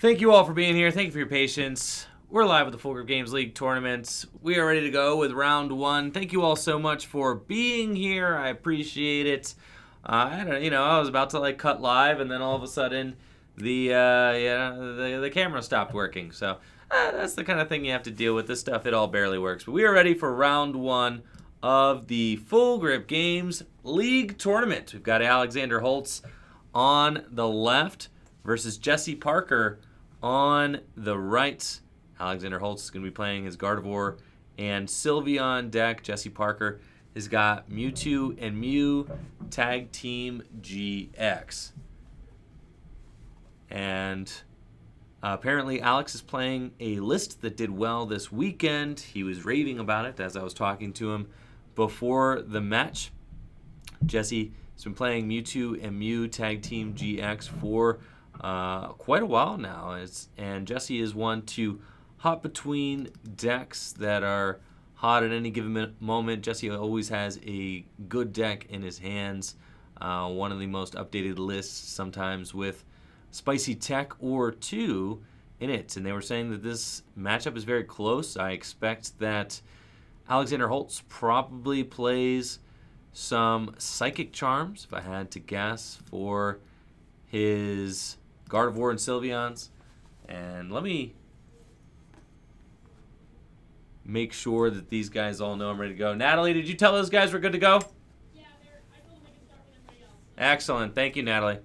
Thank you all for being here. Thank you for your patience. We're live with the Full Grip Games League tournament. We are ready to go with round one. Thank you all so much for being here. I appreciate it. I was about to cut live, and then all of a sudden, the camera stopped working. So that's the kind of thing you have to deal with. This stuff, it all barely works. But we are ready for round one of the Full Grip Games League tournament. We've got Alexander Holtz on the left versus Jesse Parker on the right. Alexander Holtz is going to be playing his Gardevoir and Sylveon deck. Jesse Parker has got Mewtwo and Mew Tag Team GX. And apparently Alex is playing a list that did well this weekend. He was raving about it as I was talking to him before the match. Jesse has been playing Mewtwo and Mew Tag Team GX for quite a while now, and Jesse is one to hop between decks that are hot at any given moment. Jesse always has a good deck in his hands, one of the most updated lists, sometimes with spicy tech or two in it. And they were saying that this matchup is very close. I expect that Alexander Holtz probably plays some Psychic Charms, if I had to guess, for his Gardevoir and Sylveons. And let me make sure that these guys all know I'm ready to go. Natalie, did you tell those guys we're good to go? Yeah, I told them they can start with everybody else. So. Excellent. Thank you, Natalie.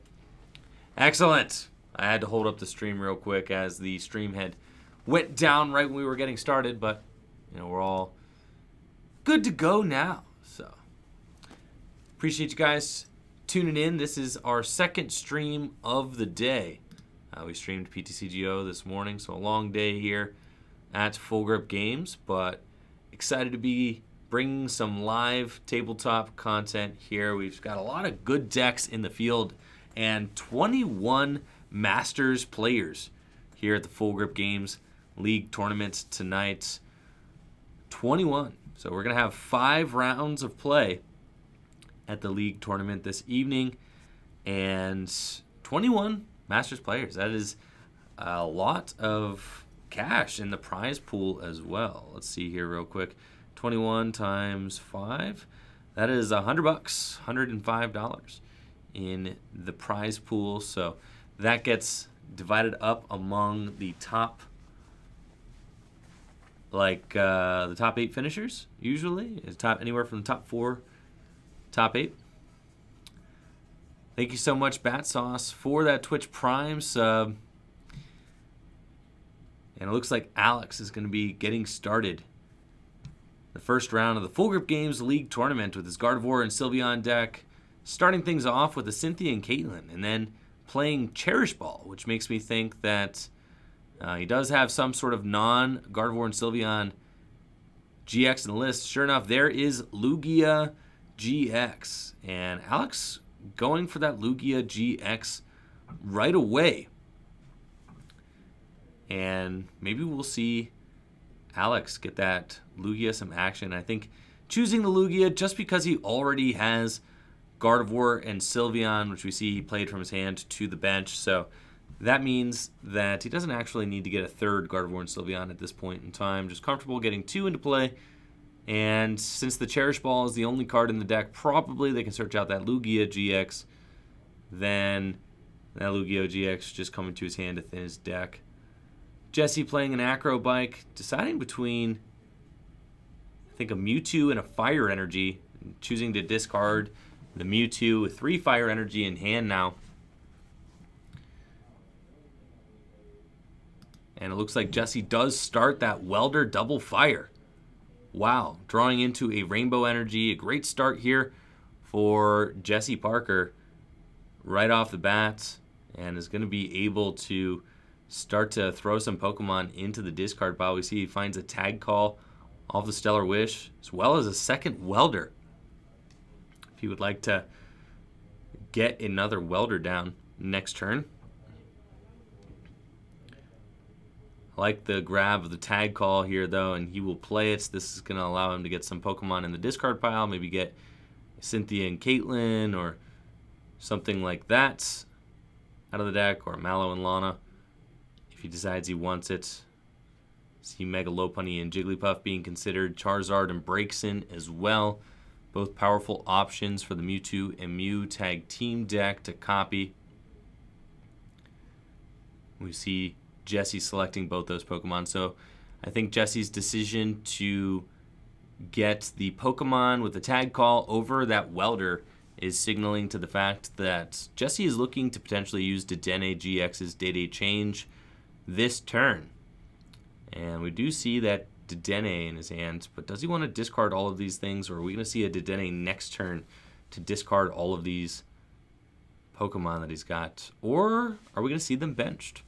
Excellent. I had to hold up the stream real quick as the stream had went down right when we were getting started, but we're all good to go now. So appreciate you guys tuning in. This is our second stream of the day. We streamed PTCGO this morning, so a long day here at Full Grip Games, but excited to be bringing some live tabletop content here. We've got a lot of good decks in the field and 21 Masters players here at the Full Grip Games League tournament tonight. 21. So we're going to have 5 rounds of play at the league tournament this evening, and 21 Masters players. That is a lot of cash in the prize pool as well. Let's see here real quick. 21 times 5. That is $100, $105 in the prize pool. So that gets divided up among the top, the top 8 finishers usually. It's top anywhere from the top 4, top 8. Thank you so much, Bat Sauce, for that Twitch Prime sub. And it looks like Alex is going to be getting started the first round of the Full Grip Games League tournament with his Gardevoir and Sylveon deck, starting things off with a Cynthia and Caitlin, and then playing Cherish Ball, which makes me think that he does have some sort of non-Gardevoir and Sylveon GX in the list. Sure enough, there is Lugia Gx, and Alex going for that Lugia GX right away. And maybe we'll see Alex get that Lugia some action. I think choosing the Lugia just because he already has Gardevoir and Sylveon, which we see he played from his hand to the bench. So that means that he doesn't actually need to get a third Gardevoir and Sylveon at this point in time. Just comfortable getting 2 into play. And since the Cherish Ball is the only card in the deck, probably they can search out that Lugia GX. Then that Lugia GX just coming to his hand to thin his deck. Jesse playing an Acro Bike, deciding between, I think, a Mewtwo and a Fire Energy, choosing to discard the Mewtwo with 3 Fire Energy in hand now. And it looks like Jesse does start that Welder Double Fire. Wow, drawing into a Rainbow Energy. A great start here for Jesse Parker right off the bat, and is going to be able to start to throw some Pokemon into the discard pile. We see he finds a Tag Call off the Stellar Wish, as well as a second Welder. If he would like to get another Welder down next turn. I like the grab of the Tag Call here, though, and he will play it. This is going to allow him to get some Pokemon in the discard pile, maybe get Cynthia and Caitlin or something like that out of the deck, or Mallow and Lana he decides he wants it. See Mega Lopunny and Jigglypuff being considered. Charizard and Braixen as well. Both powerful options for the Mewtwo and Mew Tag Team deck to copy. We see Jesse selecting both those Pokemon. So I think Jesse's decision to get the Pokemon with the tag call over that Welder is signaling to the fact that Jesse is looking to potentially use Dedenne GX's Day-Day Change this turn. And we do see that Dedenne in his hand, but does he want to discard all of these things, or are we going to see a Dedenne next turn to discard all of these Pokemon that he's got? Or are we going to see them benched?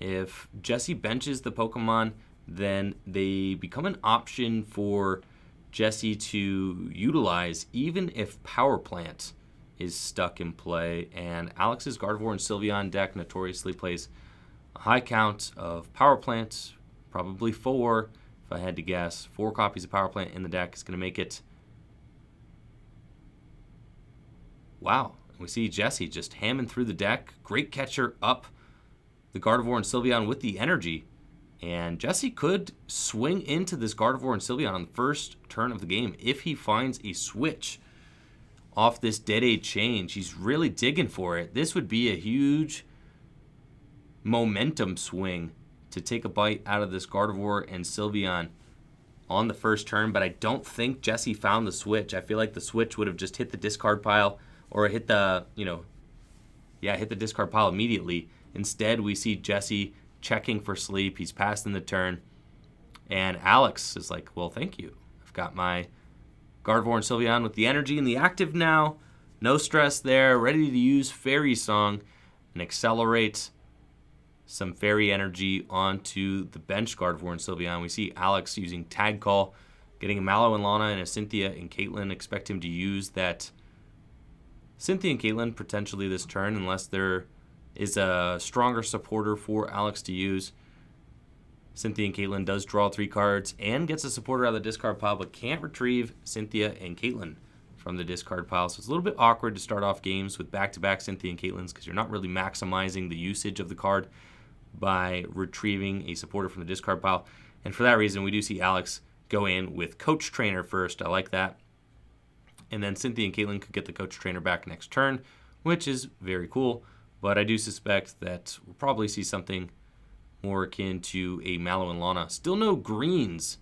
If Jesse benches the Pokemon, then they become an option for Jesse to utilize even if Power Plant is stuck in play. And Alex's Gardevoir and Sylveon deck notoriously plays a high count of Power Plant, probably 4, if I had to guess. 4 copies of Power Plant in the deck is going to make it. Wow. We see Jesse just hamming through the deck. Great catcher up the Gardevoir and Sylveon with the energy. And Jesse could swing into this Gardevoir and Sylveon on the first turn of the game if he finds a switch off this Day-Day Change. He's really digging for it. This would be a huge momentum swing to take a bite out of this Gardevoir and Sylveon on the first turn, but I don't think Jesse found the switch. I feel like the switch would have just hit the discard pile or hit the, hit the discard pile immediately. Instead, we see Jesse checking for sleep. He's passing the turn. And Alex is like, well, thank you. I've got my Gardevoir and Sylveon with the energy and the active now. No stress there. Ready to use Fairy Song and accelerate some Fairy energy onto the bench Gardevoir and Sylveon. We see Alex using Tag Call, getting a Mallow and Lana and a Cynthia and Caitlyn. Expect him to use that Cynthia and Caitlyn potentially this turn unless there is a stronger supporter for Alex to use. Cynthia and Caitlyn does draw 3 cards and gets a supporter out of the discard pile, but can't retrieve Cynthia and Caitlyn from the discard pile. So it's a little bit awkward to start off games with back-to-back Cynthia and Caitlyns because you're not really maximizing the usage of the card by retrieving a supporter from the discard pile. And for that reason, we do see Alex go in with Coach Trainer first. I like that. And then Cynthia and Caitlyn could get the Coach Trainer back next turn, which is very cool. But I do suspect that we'll probably see something more akin to a Mallow and Lana. Still no greens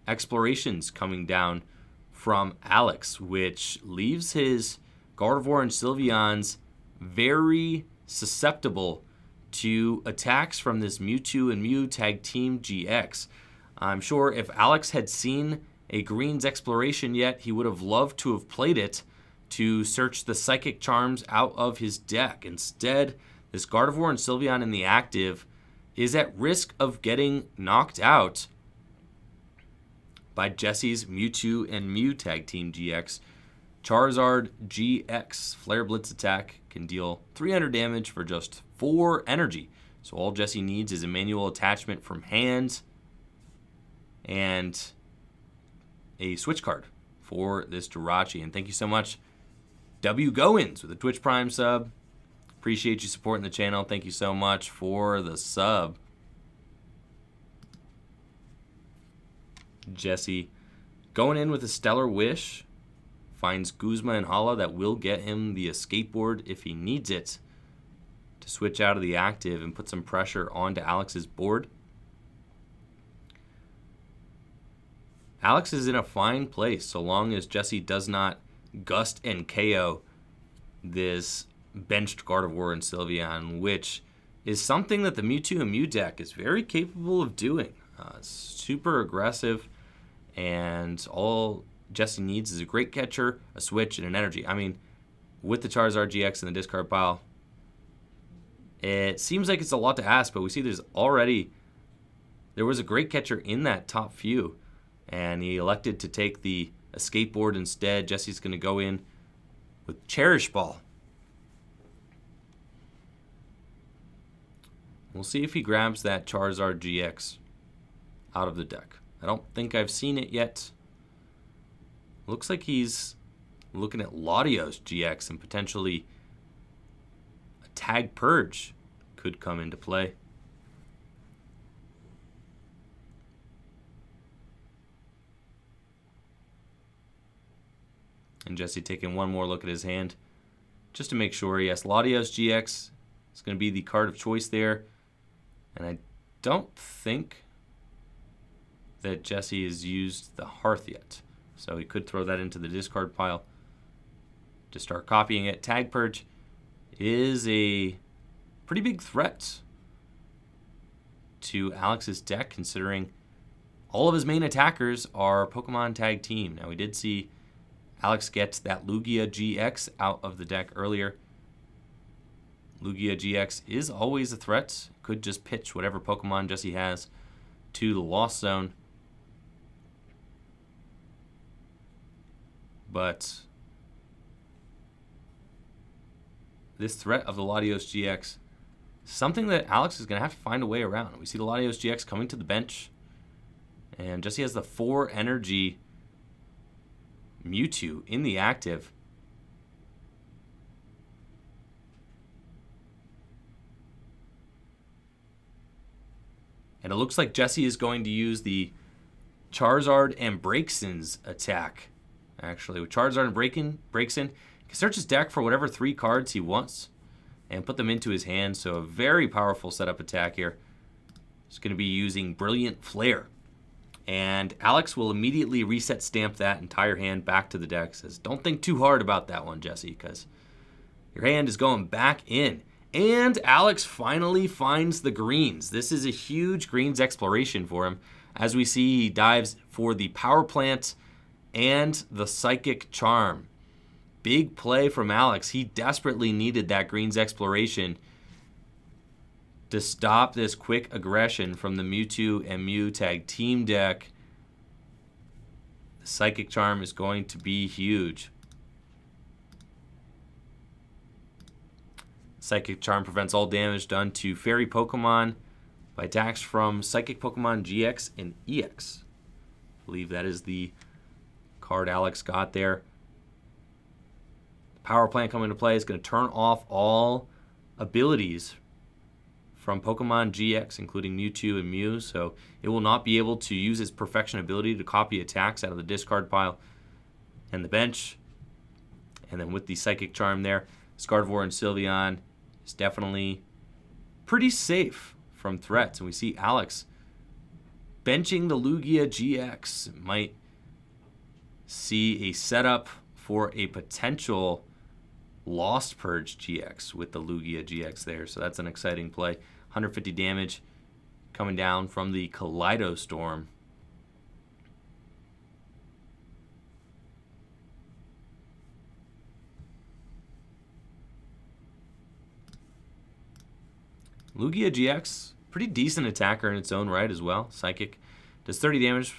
explorations coming down from Alex, which leaves his Gardevoir and Sylveons very susceptible to attacks from this Mewtwo and Mew Tag Team GX. I'm sure if Alex had seen a greens exploration yet, he would have loved to have played it to search the Psychic Charms out of his deck. Instead, this Gardevoir and Sylveon in the active is at risk of getting knocked out by Jesse's Mewtwo and Mew Tag Team GX. Charizard GX Flare Blitz attack can deal 300 damage for just 4 energy. So all Jesse needs is a manual attachment from hand and a switch card for this Jirachi. And thank you so much, W. Goins, with a Twitch Prime sub. Appreciate you supporting the channel. Thank you so much for the sub. Jesse going in with a Stellar Wish. Finds Guzma and Hala that will get him the escape board if he needs it to switch out of the active and put some pressure onto Alex's board. Alex is in a fine place so long as Jesse does not gust and KO this benched Gardevoir and Sylveon, which is something that the Mewtwo and Mew deck is very capable of doing. Super aggressive, and all Jesse needs is a great catcher, a switch, and an energy. I mean, with the Charizard GX in the discard pile, it seems like it's a lot to ask, but we see there was a great catcher in that top few, and he elected to take the escape board instead. Jesse's going to go in with Cherish Ball. We'll see if he grabs that Charizard GX out of the deck. I don't think I've seen it yet. Looks like he's looking at Latios GX and potentially a Tag Purge could come into play. And Jesse taking one more look at his hand just to make sure. Yes, Latios GX is going to be the card of choice there. And I don't think that Jesse has used the Hearth yet. So he could throw that into the discard pile to start copying it. Tag Purge is a pretty big threat to Alex's deck, considering all of his main attackers are Pokemon Tag Team. Now, we did see Alex get that Lugia Gx out of the deck earlier. Lugia Gx is always a threat. Could just pitch whatever Pokemon Jesse has to the Lost Zone. But this threat of the Latios GX, something that Alex is going to have to find a way around. We see the Latios GX coming to the bench, and Jesse has the 4 energy Mewtwo in the active. And it looks like Jesse is going to use the Charizard and Braixen's attack. Actually, with Charizard and Braixen, he can search his deck for whatever 3 cards he wants and put them into his hand. So a very powerful setup attack here. He's going to be using Brilliant Flare. And Alex will immediately reset stamp that entire hand back to the deck. Says, don't think too hard about that one, Jesse, because your hand is going back in. And Alex finally finds the greens. This is a huge greens exploration for him. As we see, he dives for the Power Plant and the Psychic Charm. Big play from Alex. He desperately needed that greens exploration to stop this quick aggression from the Mewtwo and Mew Tag Team deck. The Psychic Charm is going to be huge. Psychic Charm prevents all damage done to Fairy Pokemon by attacks from Psychic Pokemon GX and EX. I believe that is the card Alex got there. The Power Plant coming into play is going to turn off all abilities from Pokemon GX, including Mewtwo and Mew, so it will not be able to use its Perfection ability to copy attacks out of the discard pile and the bench. And then with the Psychic Charm there, Scarvor and Sylveon is definitely pretty safe from threats. And we see Alex benching the Lugia GX. Might see a setup for a potential Lost Purge GX with the Lugia GX there. So that's an exciting play. 150 damage coming down from the Kaleido Storm. Lugia GX, pretty decent attacker in its own right as well. Psychic does 30 damage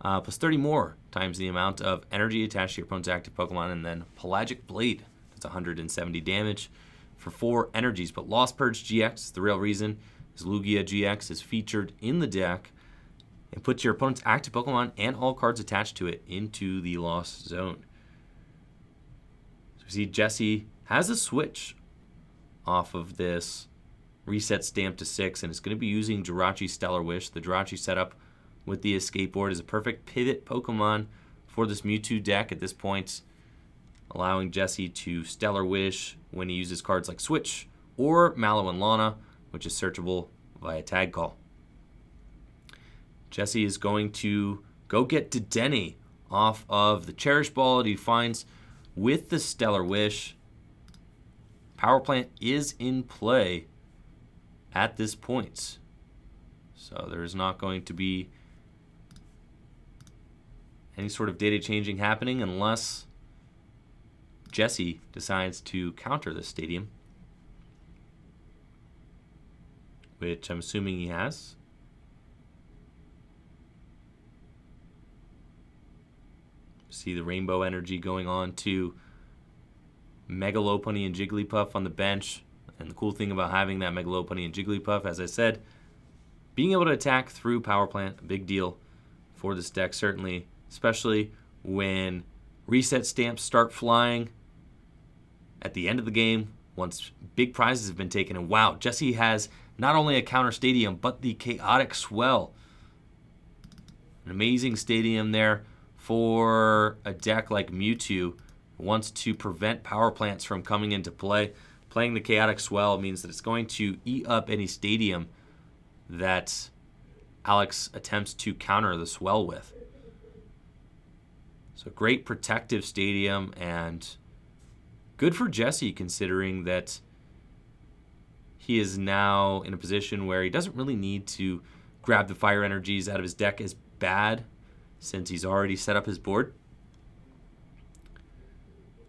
plus 30 more times the amount of energy attached to your opponent's active Pokemon. And then Pelagic Blade does 170 damage for 4 energies. But Lost Purge GX, the real reason is Lugia GX is featured in the deck and puts your opponent's active Pokemon and all cards attached to it into the Lost Zone. So we see Jesse has a switch off of this reset stamp to 6, and it's going to be using Jirachi Stellar Wish. The Jirachi setup with the Escape Board is a perfect pivot Pokemon for this Mewtwo deck at this point, allowing Jesse to Stellar Wish when he uses cards like Switch or Mallow and Lana, which is searchable via Tag Call. Jesse is going to go get Dedenne off of the Cherish Ball that he finds with the Stellar Wish. Power Plant is in play at this point, so there's not going to be any sort of data changing happening unless Jesse decides to counter this stadium, which I'm assuming he has. See the rainbow energy going on to Mega Lopunny and Jigglypuff on the bench. And the cool thing about having that Mega Lopunny and Jigglypuff, as I said, being able to attack through Power Plant, a big deal for this deck, certainly, especially when reset stamps start flying at the end of the game once big prizes have been taken. And wow, Jesse has not only a counter stadium, but the Chaotic Swell. An amazing stadium there for a deck like Mewtwo wants to prevent power plants from coming into play. Playing the Chaotic Swell means that it's going to eat up any stadium that Alex attempts to counter the Swell with. So great protective stadium, and good for Jesse considering that he is now in a position where he doesn't really need to grab the fire energies out of his deck as bad since he's already set up his board.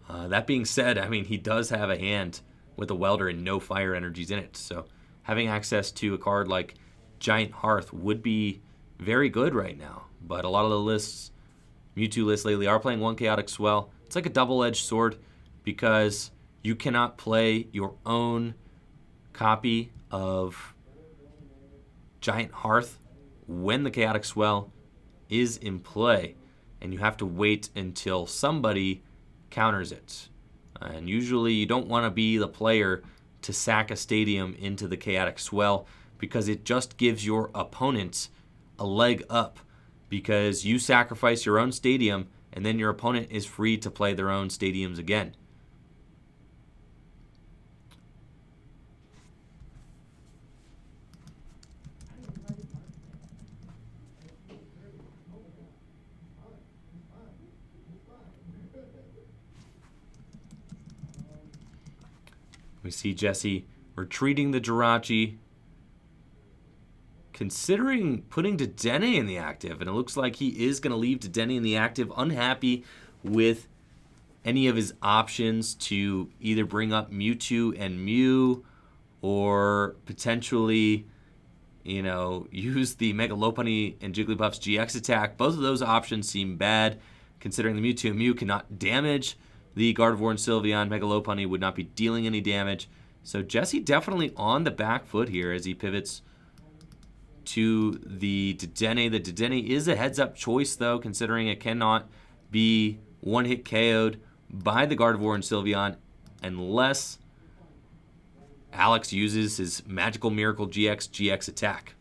That being said, I mean, he does have a hand with a Welder and no fire energies in it. So having access to a card like Giant Hearth would be very good right now. But a lot of the lists, Mewtwo lists lately, are playing one Chaotic Swell. It's like a double-edged sword because you cannot play your own copy of Giant Hearth when the Chaotic Swell is in play, and you have to wait until somebody counters it. And usually you don't want to be the player to sack a stadium into the Chaotic Swell because it just gives your opponent a leg up because you sacrifice your own stadium and then your opponent is free to play their own stadiums again. We see Jesse retreating the Jirachi, considering putting Dedenne in the active, and it looks like he is going to leave Dedenne in the active, unhappy with any of his options to either bring up Mewtwo and Mew or potentially, use the Mega Lopunny and Jigglypuff's GX attack. Both of those options seem bad, considering the Mewtwo and Mew cannot damage the Gardevoir and Sylveon. Mega Lopunny would not be dealing any damage. So Jesse definitely on the back foot here as he pivots to the Dedenne. The Dedenne is a heads-up choice, though, considering it cannot be one-hit KO'd by the Gardevoir and Sylveon unless Alex uses his Magical Miracle GX attack.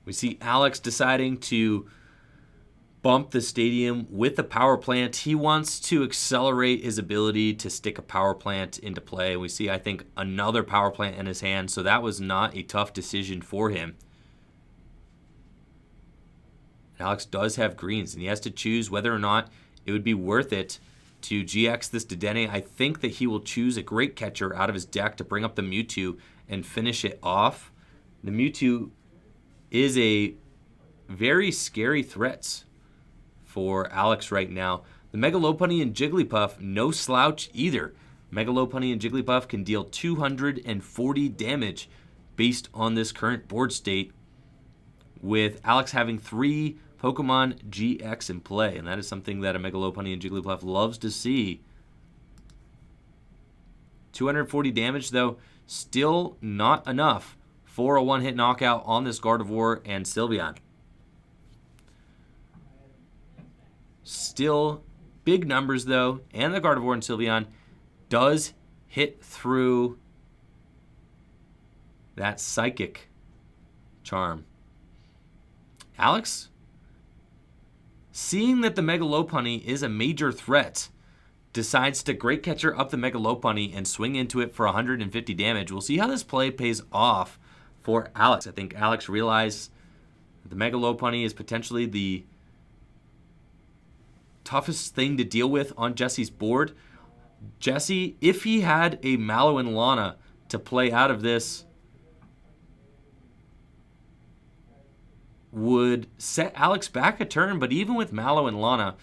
We see Alex deciding to bump the stadium with a power plant. He wants to accelerate his ability to stick a power plant into play. We see, I think, another power plant in his hand, so that was not a tough decision for him. Alex does have greens, and he has to choose whether or not it would be worth it to GX this Dedenne. I think that he will choose a Great Catcher out of his deck to bring up the Mewtwo and finish it off. The Mewtwo is a very scary threat for Alex right now. The Mega Lopunny and Jigglypuff, no slouch either. Mega Lopunny and Jigglypuff can deal 240 damage based on this current board state, with Alex having 3 Pokemon GX in play, and that is something that a Mega Lopunny and Jigglypuff loves to see. 240 damage, though, still not enough for a one-hit knockout on this Gardevoir and Sylveon. Still big numbers, though, and the Gardevoir and Sylveon does hit through that Psychic Charm. Alex, seeing that the Mega Lopunny is a major threat, decides to Great Catcher up the Mega Lopunny and swing into it for 150 damage. We'll see how this play pays off for Alex. I think Alex realized that the Mega Lopunny is potentially the toughest thing to deal with on Jesse's board. Jesse, if he had a Mallow and Lana to play out of this, would set Alex back a turn, but even with Mallow and Lana,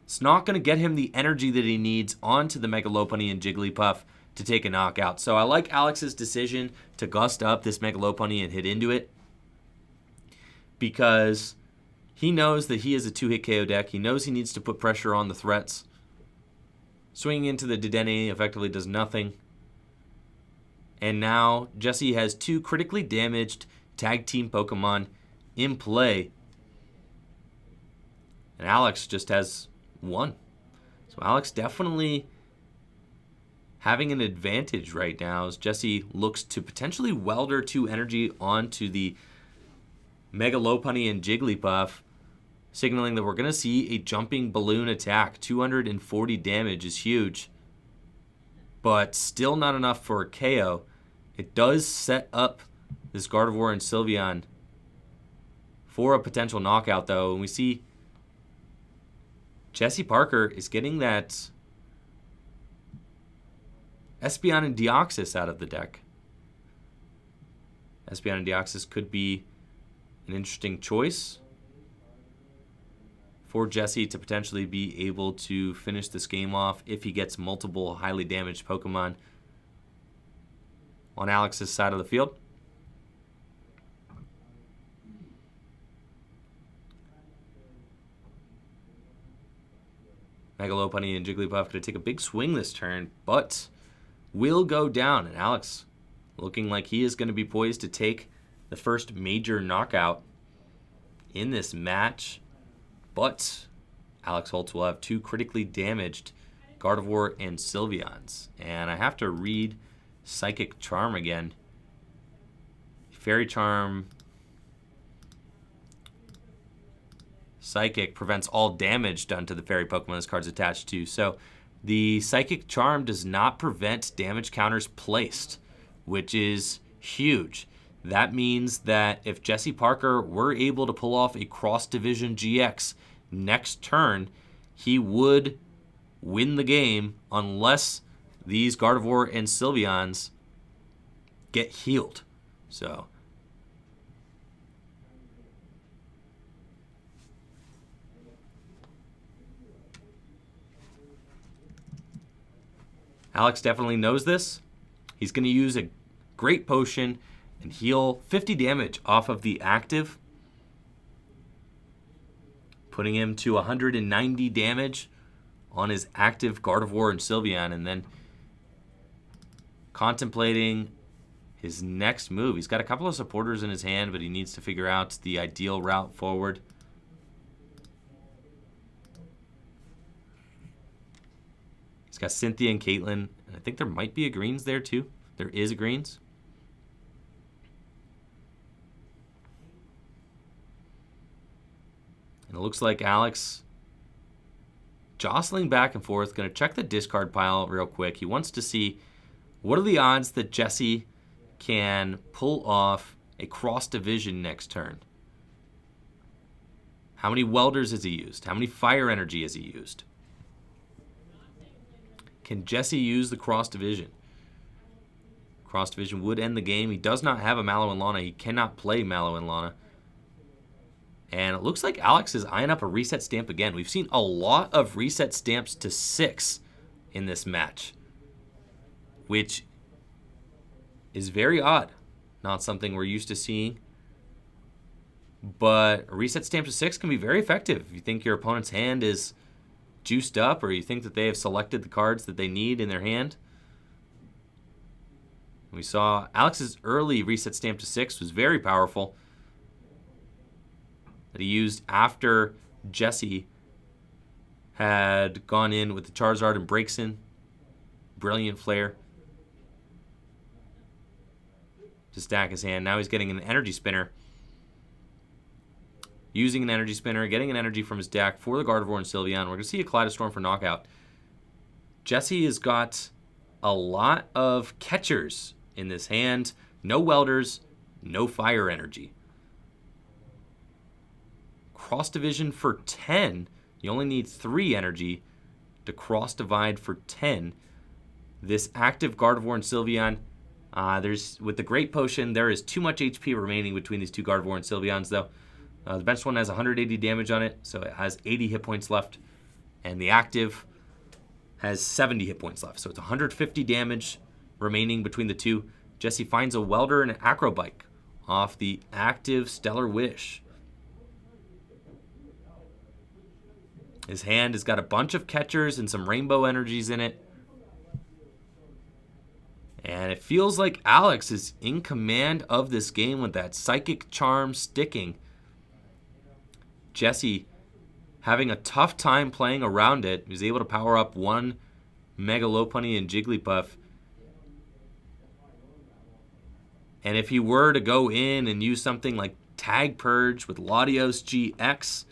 it's not going to get him the energy that he needs onto the Mega Lopunny and Jigglypuff to take a knockout. So I like Alex's decision to gust up this Mega Lopunny and hit into it, because he knows that he is a 2-hit KO deck. He knows he needs to put pressure on the threats. Swinging into the Dedenne effectively does nothing. And now Jesse has 2 critically damaged tag team Pokemon in play. And Alex just has 1. So Alex definitely having an advantage right now as Jesse looks to potentially welder 2 energy onto the Mega Lopunny and Jigglypuff. signaling that we're going to see a jumping balloon attack. 240 damage is huge, but still not enough for a KO. It does set up this Gardevoir and Sylveon for a potential knockout, though, and we see Jesse Parker is getting that Espeon and Deoxys out of the deck. Espeon and Deoxys could be an interesting choice for Jesse to potentially be able to finish this game off if he gets multiple highly damaged Pokemon on Alex's side of the field. Megalopunny and Jigglypuff going to take a big swing this turn, but will go down. And Alex looking like he is going to be poised to take the first major knockout in this match. But Alex Holtz will have two critically damaged Gardevoir and Sylveons. And I have to read Psychic Charm again. Fairy Charm Psychic prevents all damage done to the fairy Pokemon this card's attached to. So the Psychic Charm does not prevent damage counters placed, which is huge. That means that if Jesse Parker were able to pull off a cross-division GX next turn, he would win the game unless these Gardevoir and Sylveons get healed. So Alex definitely knows this. He's going to use a great potion and heal 50 damage off of the active, putting him to 190 damage on his active Gardevoir and Sylveon, and then contemplating his next move. He's got a couple of supporters in his hand, but he needs to figure out the ideal route forward. He's got Cynthia and Caitlyn, and I think there might be a greens there too. There is a greens. And it looks like Alex jostling back and forth, going to check the discard pile real quick. He wants to see what are the odds that Jesse can pull off a cross division next turn. How many welders has he used? How many fire energy has he used? Can Jesse use the cross division? Cross division would end the game. He does not have a Mallow and Lana. He cannot play Mallow and Lana. And it looks like Alex is eyeing up a reset stamp again. We've seen a lot of reset stamps to 6 in this match, which is very odd. Not something we're used to seeing. But a reset stamp to 6 can be very effective if you think your opponent's hand is juiced up or you think that they have selected the cards that they need in their hand. We saw Alex's early reset stamp to 6 was very powerful, that he used after Jesse had gone in with the Charizard and Braixen. Brilliant Flare to stack his hand. Now he's getting an energy spinner. Using an energy spinner, getting an energy from his deck for the Gardevoir and Sylveon. We're going to see a Kaleidostorm for knockout. Jesse has got a lot of catchers in this hand. No welders, no fire energy. Cross division for 10. You only need 3 energy to cross divide for 10. This active Gardevoir and Sylveon, with the Great Potion, there is too much HP remaining between these two Gardevoir and Sylveons, though. The bench one has 180 damage on it, so it has 80 hit points left. And the active has 70 hit points left, so it's 150 damage remaining between the two. Jesse finds a Welder and an Acrobike off the active Stellar Wish. His hand has got a bunch of catchers and some rainbow energies in it. And it feels like Alex is in command of this game with that Psychic Charm sticking. Jesse having a tough time playing around it. He was able to power up one Mega Lopunny and Jigglypuff. And if he were to go in and use something like Tag Purge with Latios GX,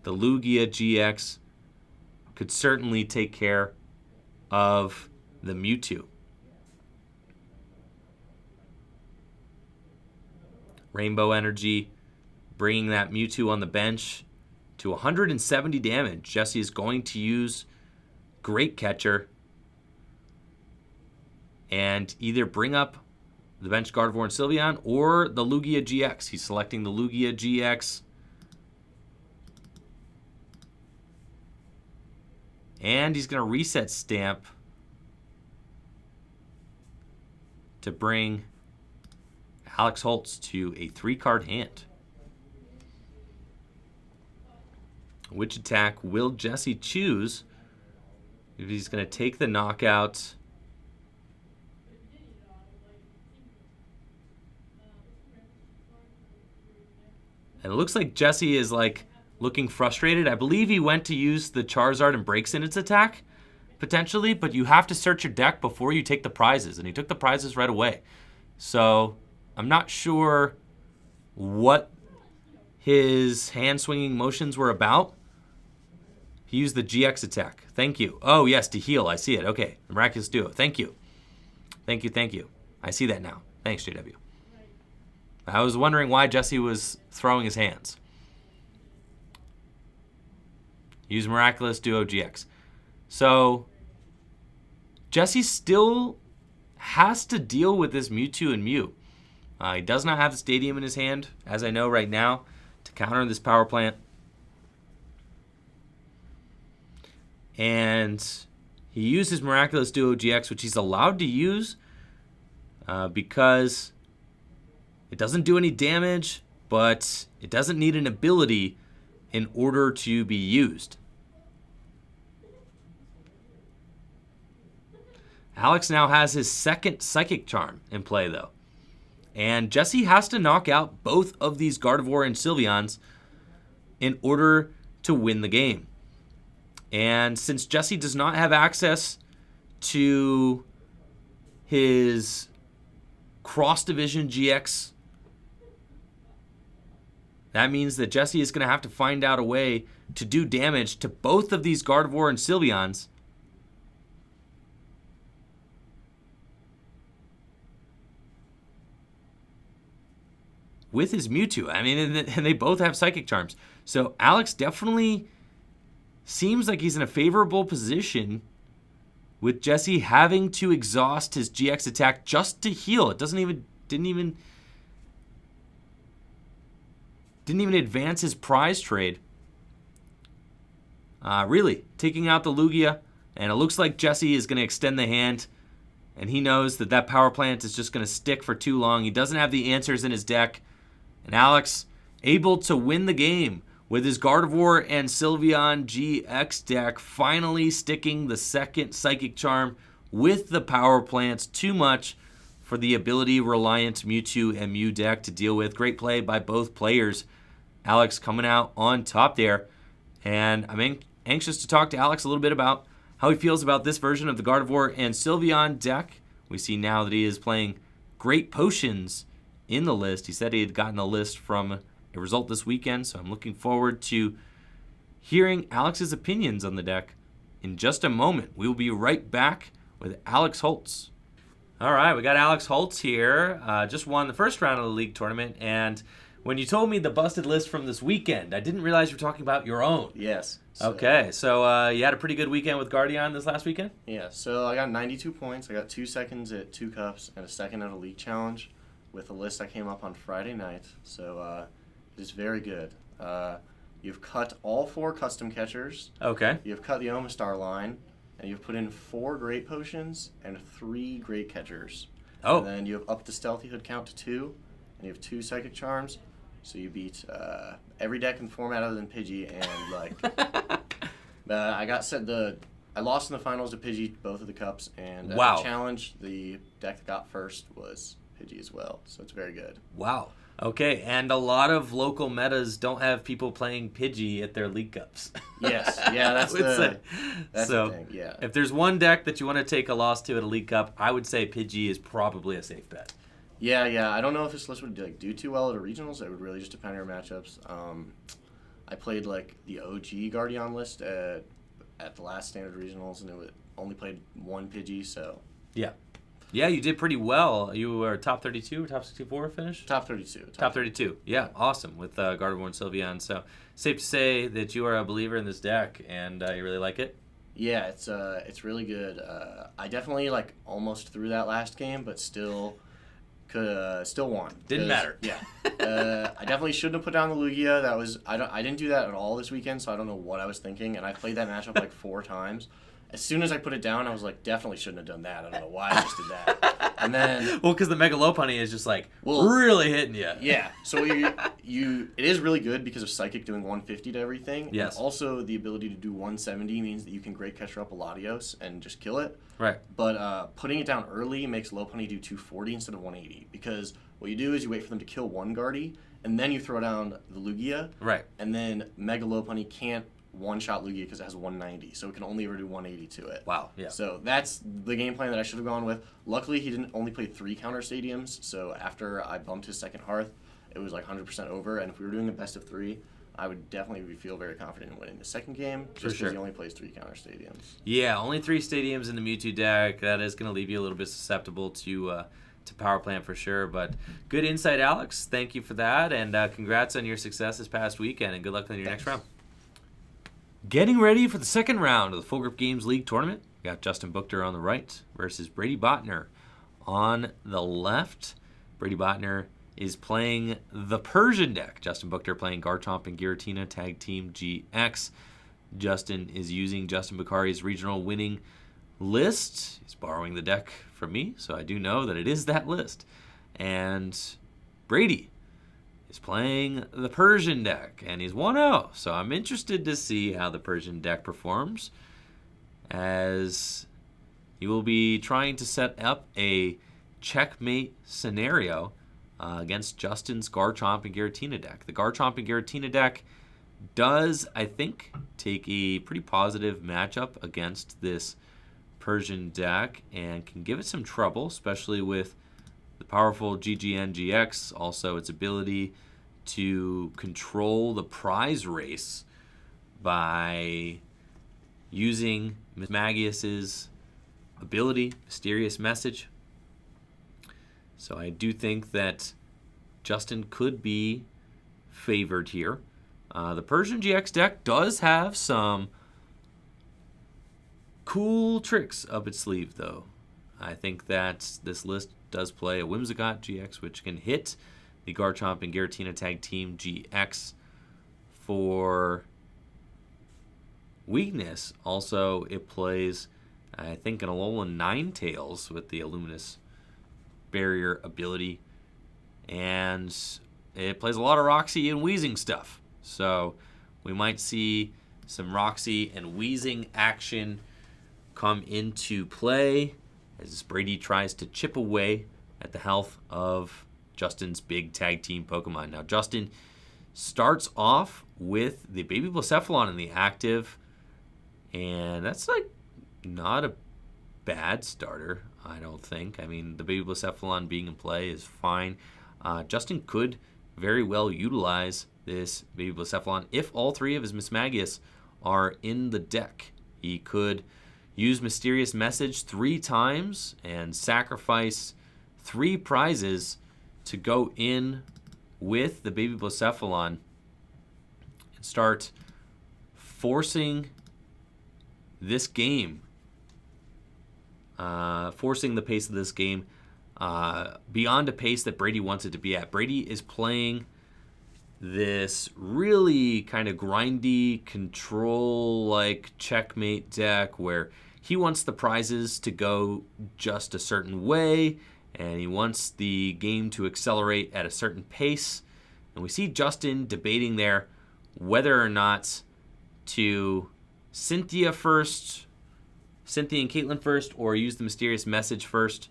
the Lugia Gx could certainly take care of the Mewtwo. Rainbow Energy bringing that Mewtwo on the bench to 170 damage. Jesse is going to use Great Catcher and either bring up the bench Gardevoir and Sylveon or the Lugia GX. He's selecting the Lugia GX. And he's going to reset Stamp to bring Alex Holtz to a 3-card hand. Which attack will Jesse choose? If he's going to take the knockout. And it looks like Jesse is looking frustrated. I believe he went to use the Charizard and breaks in its attack, potentially, but you have to search your deck before you take the prizes, and he took the prizes right away. So I'm not sure what his hand-swinging motions were about. He used the GX attack. Thank you. Oh, yes, to heal. I see it. Okay, Miraculous Duo. Thank you. Thank you, thank you. I see that now. Thanks, JW. I was wondering why Jesse was throwing his hands. Use Miraculous Duo GX. So, Jesse still has to deal with this Mewtwo and Mew. He does not have the Stadium in his hand, as I know right now, to counter this power plant. And he uses Miraculous Duo GX, which he's allowed to use because it doesn't do any damage, but it doesn't need an ability in order to be used. Alex now has his second Psychic Charm in play, though. And Jesse has to knock out both of these Gardevoir and Sylveons in order to win the game. And since Jesse does not have access to his cross-division GX, that means that Jesse is going to have to find out a way to do damage to both of these Gardevoir and Sylveons with his Mewtwo. I mean, and they both have Psychic Charms. So Alex definitely seems like he's in a favorable position with Jesse having to exhaust his GX attack just to heal. It didn't even advance his prize trade. Really, taking out the Lugia, and it looks like Jesse is going to extend the hand, and he knows that power plant is just going to stick for too long. He doesn't have the answers in his deck, and Alex able to win the game with his Gardevoir and Sylveon GX deck, finally sticking the second Psychic Charm with the power plants. Too much for the ability-reliant Mewtwo and Mew deck to deal with. Great play by both players. Alex coming out on top there. And I'm anxious to talk to Alex a little bit about how he feels about this version of the Gardevoir and Sylveon deck. We see now that he is playing Great Potions in the list. He said he had gotten the list from a result this weekend, so I'm looking forward to hearing Alex's opinions on the deck in just a moment. We will be right back with Alex Holtz. All right, we got Alex Holtz here. Just won the first round of the league tournament, and when you told me the busted list from this weekend, I didn't realize you were talking about your own. Yes. Okay, so you had a pretty good weekend with Guardian this last weekend? Yeah, so I got 92 points. I got 2 seconds at 2 cups and a second at a league challenge with a list I came up on Friday night. So it is very good. You've cut all 4 custom catchers. Okay. You've cut the Omastar line, and you've put in 4 Great Potions and 3 Great Catchers. Oh. And then you have upped the Stealthy Hood count to 2, and you have 2 Psychic Charms. So you beat every deck in the format other than Pidgey, and I lost in the finals to Pidgey both of the cups, and at the challenge, the deck that got first was Pidgey as well. So it's very good. Wow. Okay, and a lot of local metas don't have people playing Pidgey at their League Cups. Yes, yeah, that's the thing, yeah. If there's one deck that you want to take a loss to at a League Cup, I would say Pidgey is probably a safe bet. Yeah. I don't know if this list would do too well at a regionals. It would really just depend on your matchups. I played like the OG Guardian list at the last standard regionals, and only played one Pidgey, so. Yeah. Yeah, you did pretty well. You were top 32 or top 64 finish? Top 32. Top 32. Yeah, awesome with Gardevoir Sylveon. So safe to say that you are a believer in this deck, and you really like it? Yeah, it's really good. I definitely like almost threw that last game, but still won. Didn't matter. Yeah. I definitely shouldn't have put down the Lugia. I didn't do that at all this weekend, so I don't know what I was thinking. And I played that matchup like 4 times. As soon as I put it down, I was like, definitely shouldn't have done that. I don't know why I just did that. And then well, because the Mega Lopunny is just like really hitting you. Yeah. So it is really good because of Psychic doing 150 to everything. Yes. And also the ability to do 170 means that you can Great Catcher up a Latios and just kill it. Right. But putting it down early makes Lopunny do 240 instead of 180, because what you do is you wait for them to kill one Guardy, and then you throw down the Lugia. Right. And then Mega Lopunny can't one-shot Lugia because it has 190, so it can only ever do 180 to it. Wow, yeah. So that's the game plan that I should have gone with. Luckily, he didn't only play 3 counter stadiums, so after I bumped his second Hearth, it was like 100% over, and if we were doing a best of 3, I would definitely feel very confident in winning the second game, just because he only plays 3 counter stadiums. Yeah, only 3 stadiums in the Mewtwo deck. That is going to leave you a little bit susceptible to Power Plant for sure, but good insight, Alex. Thank you for that, and congrats on your success this past weekend, and good luck on your next round. Getting ready for the second round of the Full Grip Games League tournament. We got Justin Buchter on the right versus Brady Botner on the left. Brady Botner is playing the Persian deck. Justin Buchter playing Garchomp and Giratina Tag Team GX. Justin is using Justin Bakari's regional winning list. He's borrowing the deck from me, so I do know that it is that list. And Brady is playing the Persian deck, and he's 1-0. So I'm interested to see how the Persian deck performs, as he will be trying to set up a checkmate scenario against Justin's Garchomp and Giratina deck. The Garchomp and Giratina deck does, I think, take a pretty positive matchup against this Persian deck and can give it some trouble, especially with the powerful GGN GX, also its ability to control the prize race by using Mismagius's ability, Mysterious Message. So I do think that Justin could be favored here. The Persian GX deck does have some cool tricks up its sleeve, though. I think that this list does play a Whimsicott GX, which can hit the Garchomp and Giratina Tag Team GX for weakness. Also, it plays, I think, an Alolan Ninetales with the Illuminous Barrier ability. And it plays a lot of Roxy and Weezing stuff. So we might see some Roxy and Weezing action come into play as Brady tries to chip away at the health of Justin's big tag team Pokemon. Now, Justin starts off with the Baby Blacephalon in the active, and that's like not a bad starter, I don't think. I mean, the Baby Blacephalon being in play is fine. Justin could very well utilize this Baby Blacephalon if all 3 of his Mismagius are in the deck. He could use Mysterious Message 3 times and sacrifice 3 prizes to go in with the Baby Blacephalon and start forcing this game, forcing the pace of this game beyond a pace that Brady wants it to be at. Brady is playing this really kind of grindy, control-like checkmate deck where he wants the prizes to go just a certain way, and he wants the game to accelerate at a certain pace. And we see Justin debating there whether or not to Cynthia and Caitlin first, or use the Mysterious Message first.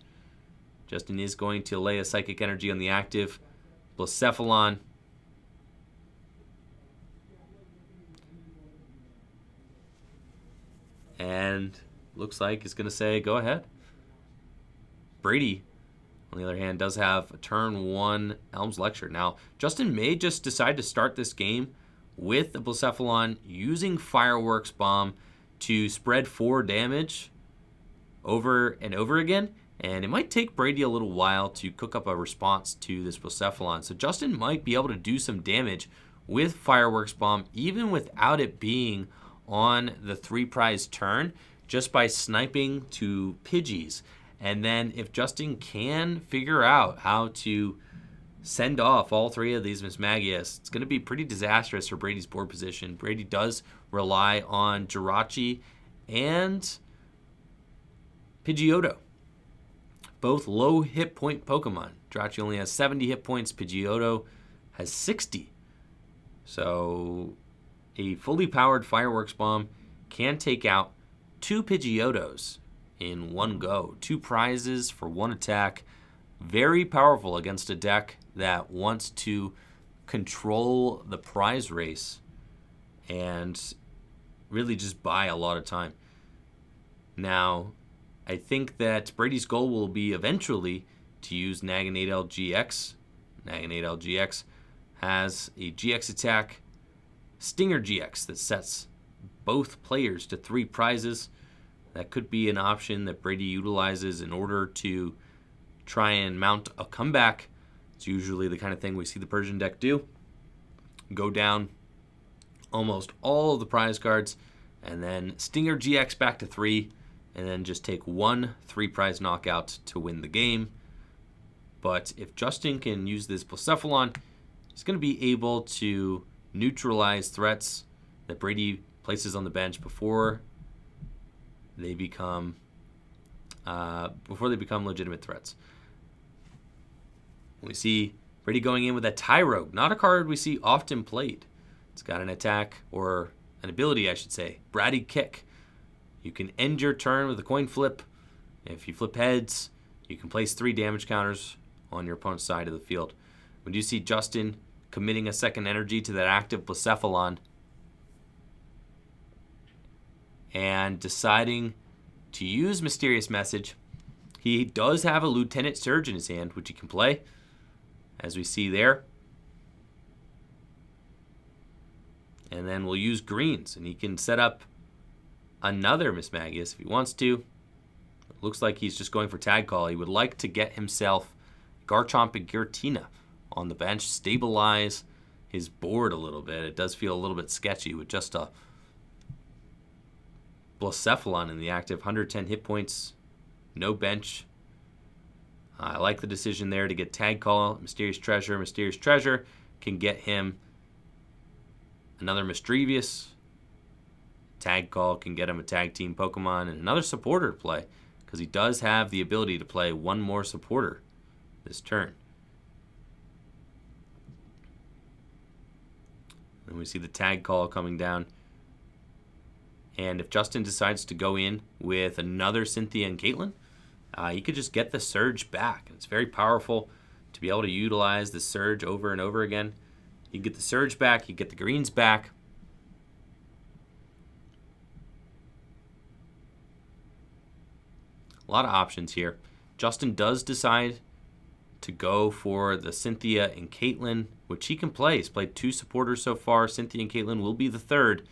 Justin is going to lay a Psychic Energy on the active Blacephalon. And looks like it's going to say, go ahead. Brady, on the other hand, does have a turn 1 Elm's Lecture. Now, Justin may just decide to start this game with the Blacephalon using Fireworks Bomb to spread 4 damage over and over again. And it might take Brady a little while to cook up a response to this Blacephalon. So Justin might be able to do some damage with Fireworks Bomb, even without it being on the 3 prize turn, just by sniping to Pidgeys. And then if Justin can figure out how to send off all 3 of these Mismagius, it's going to be pretty disastrous for Brady's board position. Brady does rely on Jirachi and Pidgeotto, both low hit point Pokemon. Jirachi only has 70 hit points. Pidgeotto has 60. So a fully powered Fireworks Bomb can take out 2 Pidgeottos in one go. 2 prizes for 1 attack. Very powerful against a deck that wants to control the prize race and really just buy a lot of time. Now, I think that Brady's goal will be eventually to use Naganadel GX. Naganadel GX has a GX attack, Stinger GX, that sets both players to 3 prizes. That could be an option that Brady utilizes in order to try and mount a comeback. It's usually the kind of thing we see the Persian deck do. Go down almost all of the prize cards, and then Stinger GX back to 3, and then just take 1 3-prize knockout to win the game. But if Justin can use this Blacephalon, he's going to be able to neutralize threats that Brady places on the bench before they become legitimate threats. We see Brady going in with a Tyrogue, not a card we see often played. It's got an attack, or an ability, I should say, Bratty Kick. You can end your turn with a coin flip. If you flip heads, you can place 3 damage counters on your opponent's side of the field. We do see Justin committing a second energy to that active Blacephalon and deciding to use Mysterious Message. He does have a Lieutenant Surge in his hand, which he can play, as we see there. And then we'll use greens, and he can set up another Mismagius if he wants to. It looks like he's just going for Tag Call. He would like to get himself Garchomp and Giratina on the bench, stabilize his board a little bit. It does feel a little bit sketchy with just a Blacephalon in the active, 110 hit points, no bench. I like the decision there to get Tag Call, Mysterious Treasure. Mysterious Treasure can get him another Misdrevious. Tag Call can get him a Tag Team Pokemon and another supporter to play, because he does have the ability to play 1 more supporter this turn. And we see the Tag Call coming down. And if Justin decides to go in with another Cynthia and Caitlin, he could just get the Surge back. It's very powerful to be able to utilize the Surge over and over again. You get the Surge back, you get the greens back. A lot of options here. Justin does decide to go for the Cynthia and Caitlin, which he can play. He's played 2 supporters so far. Cynthia and Caitlin will be the 3rd.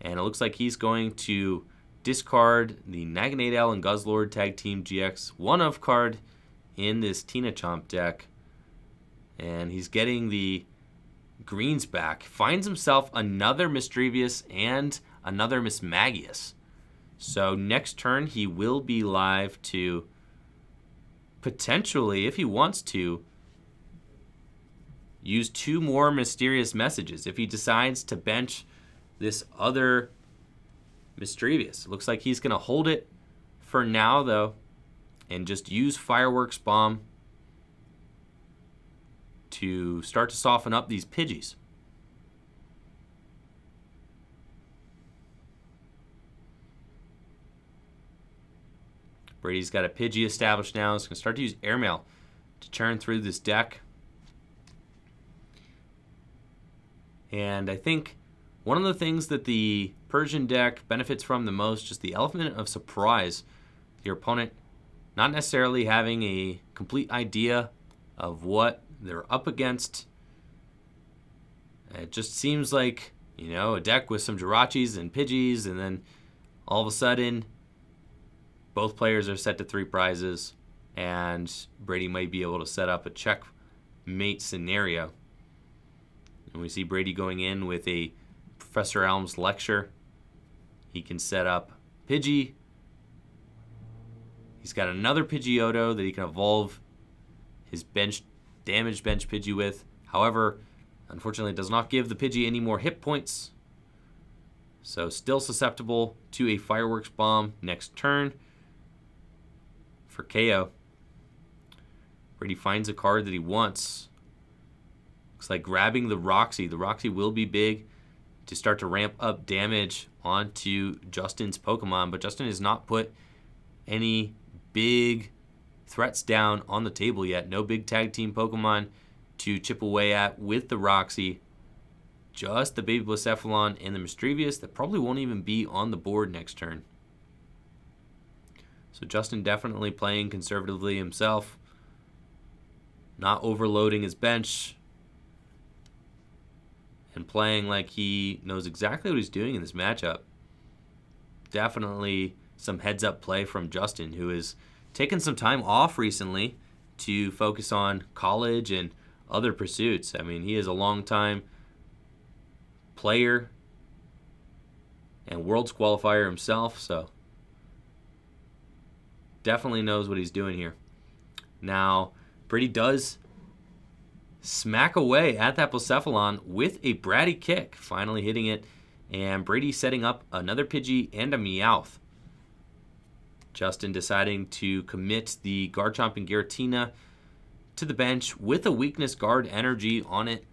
And it looks like he's going to discard the Naganadel and Guzzlord Tag Team GX 1-of card in this Tina Chomp deck. And he's getting the greens back. Finds himself another Misdrevious and another Mismagius. So next turn he will be live to potentially, if he wants to, use 2 more Mysterious Messages if he decides to bench this other Misdrevious. Looks like he's going to hold it for now, though, and just use Fireworks Bomb to start to soften up these Pidgeys. Brady's got a Pidgey established now. He's going to start to use Airmail to churn through this deck. And I think one of the things that the Persian deck benefits from the most, just the element of surprise. Your opponent not necessarily having a complete idea of what they're up against. It just seems like, a deck with some Jirachis and Pidgeys, and then all of a sudden, both players are set to 3 prizes, and Brady might be able to set up a checkmate scenario. And we see Brady going in with a Professor Elm's Lecture. He can set up Pidgey. He's got another Pidgeotto that he can evolve his damaged bench Pidgey with. However, unfortunately, it does not give the Pidgey any more hit points. So still susceptible to a Fireworks Bomb next turn for KO. Brady finds a card that he wants. Looks like grabbing the Roxy. The Roxy will be big to start to ramp up damage onto Justin's Pokemon, but Justin has not put any big threats down on the table yet. No big tag team Pokemon to chip away at with the Roxy. Just the Baby Blacephalon and the Mischievous that probably won't even be on the board next turn. So Justin definitely playing conservatively himself. Not overloading his bench. And playing like he knows exactly what he's doing in this matchup. Definitely some heads-up play from Justin, who has taken some time off recently to focus on college and other pursuits. I mean, he is a long-time player and Worlds qualifier himself, so definitely knows what he's doing here. Now, Brady does smack away at that Blacephalon with a Bratty Kick, finally hitting it, and Brady setting up another Pidgey and a Meowth. Justin deciding to commit the Garchomp and Giratina to the bench with a Weakness Guard energy on it.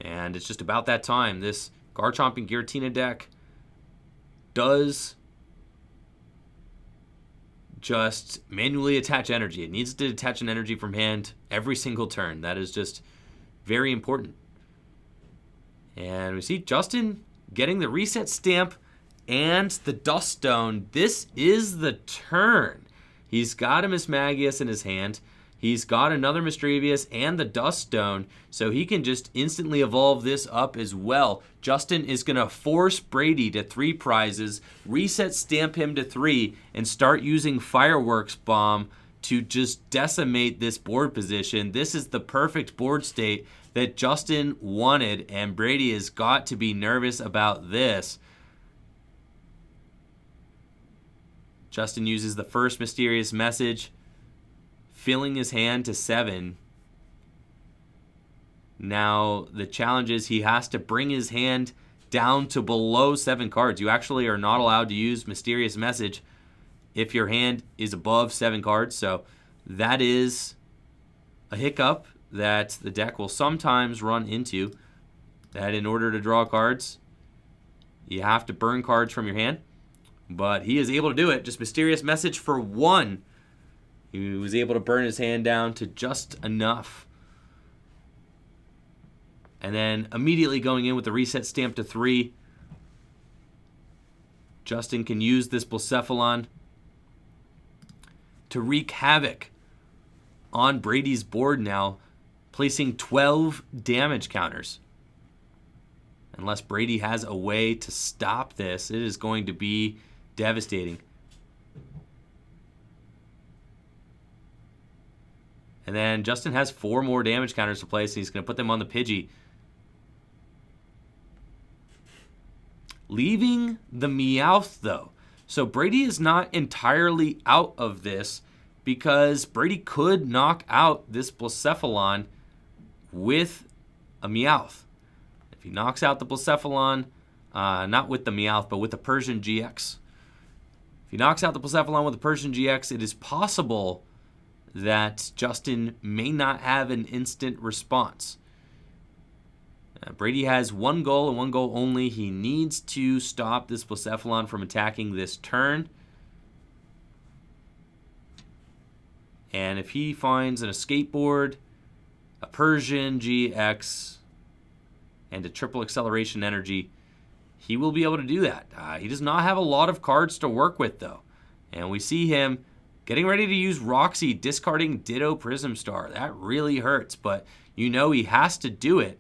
And it's just about that time. This Garchomp and Giratina deck does just manually attach energy. It needs to detach an energy from hand every single turn. That is just very important. And we see Justin getting the reset stamp and the Dust Stone. This is the turn. He's got a Mismagius in his hand. He's got another Mischievous and the Dust Stone, so he can just instantly evolve this up as well. Justin is going to force Brady to 3 prizes, reset stamp him to 3, and start using Fireworks Bomb to just decimate this board position. This is the perfect board state that Justin wanted, and Brady has got to be nervous about this. Justin uses the first Mysterious Message, filling his hand to 7. Now, the challenge is he has to bring his hand down to below 7 cards. You actually are not allowed to use Mysterious Message if your hand is above 7 cards. So that is a hiccup that the deck will sometimes run into, that in order to draw cards, you have to burn cards from your hand. But he is able to do it. Just Mysterious Message for 1. He was able to burn his hand down to just enough. And then immediately going in with the reset stamp to 3. Justin can use this Blacephalon to wreak havoc on Brady's board now, placing 12 damage counters. Unless Brady has a way to stop this, it is going to be devastating. And then Justin has 4 more damage counters to place, and he's going to put them on the Pidgey. Leaving the Meowth, though. So Brady is not entirely out of this, because Brady could knock out this Blacephalon with a Meowth. If he knocks out the Blacephalon, not with the Meowth, but with the Persian GX. If he knocks out the Blacephalon with the Persian GX, it is possible that Justin may not have an instant response. Brady has 1 goal and 1 goal only. He needs to stop this Blacephalon from attacking this turn. And if he finds an Escape Board, a Persian GX, and a triple acceleration energy, he will be able to do that. He does not have a lot of cards to work with, though. And we see him getting ready to use Roxy, discarding Ditto Prism Star. That really hurts, but you know he has to do it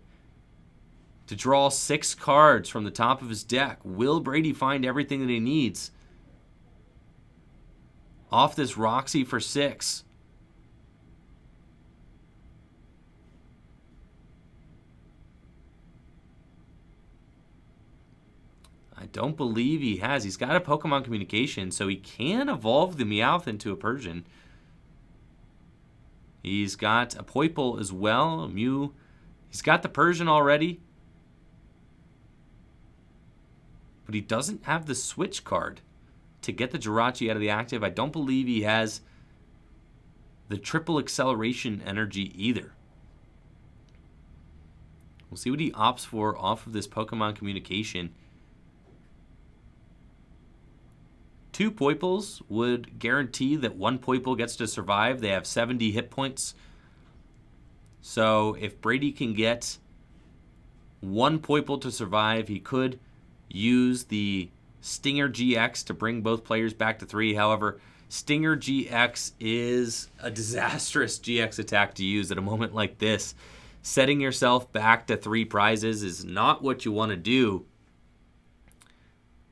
to draw 6 cards from the top of his deck. Will Brady find everything that he needs off this Roxy for 6? I don't believe he has. He's got a Pokemon Communication, so he can evolve the Meowth into a Persian. He's got a Poiple as well, a Mew. He's got the Persian already. But he doesn't have the switch card to get the Jirachi out of the active. I don't believe he has the triple acceleration energy either. We'll see what he opts for off of this Pokemon Communication. 2 Poiples would guarantee that 1 Poiple gets to survive. They have 70 hit points. So if Brady can get 1 Poiple to survive, he could use the Stinger GX to bring both players back to 3. However, Stinger GX is a disastrous GX attack to use at a moment like this. Setting yourself back to 3 prizes is not what you want to do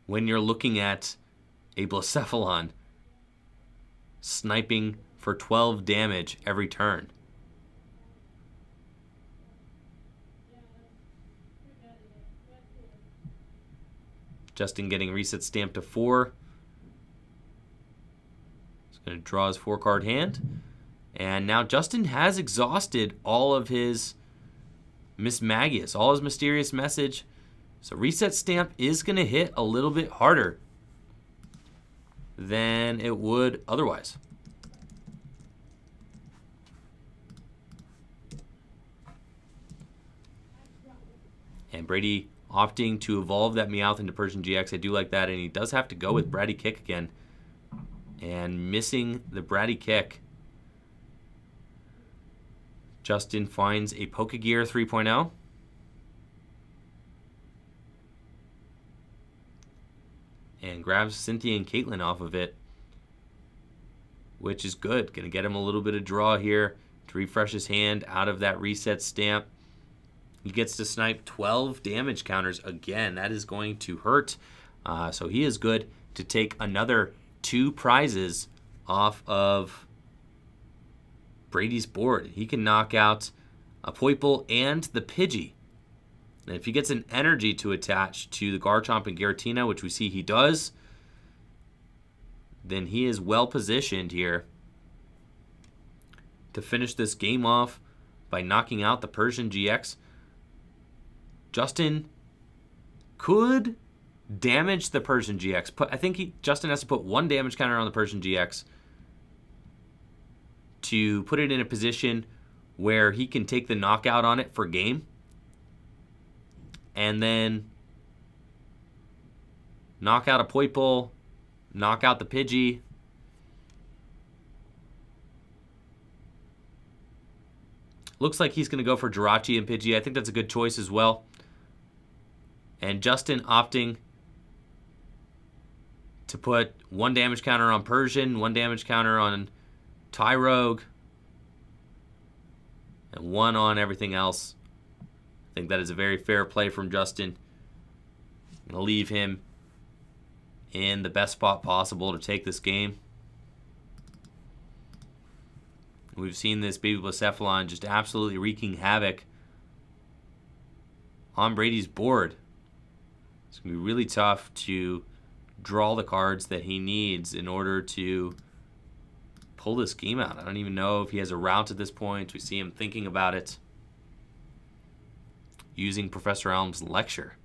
when you're looking at a Blacephalon sniping for 12 damage every turn. Justin getting reset stamp to 4. He's going to draw his 4-card hand. And now Justin has exhausted all of his Miss Magius, all his Mysterious Message. So reset stamp is going to hit a little bit harder than it would otherwise. And Brady opting to evolve that Meowth into Persian GX. I do like that, and he does have to go with Bratty Kick again. And missing the Bratty Kick. Justin finds a Pokegear 3.0. And grabs Cynthia and Caitlin off of it, which is good. Going to get him a little bit of draw here to refresh his hand out of that reset stamp. He gets to snipe 12 damage counters again. That is going to hurt. So he is good to take another 2 prizes off of Brady's board. He can knock out a Poiple and the Pidgey. And if he gets an energy to attach to the Garchomp and Giratina, which we see he does, then he is well positioned here to finish this game off by knocking out the Persian GX. Justin could damage the Persian GX. I think Justin has to put 1 damage counter on the Persian GX to put it in a position where he can take the knockout on it for game. And then knock out a Poiple, knock out the Pidgey. Looks like he's going to go for Jirachi and Pidgey. I think that's a good choice as well. And Justin opting to put 1 damage counter on Persian, 1 damage counter on Tyrogue, and 1 on everything else. I think that is a very fair play from Justin. I'm going to leave him in the best spot possible to take this game. We've seen this Baby Blacephalon just absolutely wreaking havoc on Brady's board. It's going to be really tough to draw the cards that he needs in order to pull this game out. I don't even know if he has a route at this point. We see him thinking about it, using Professor Elm's lecture.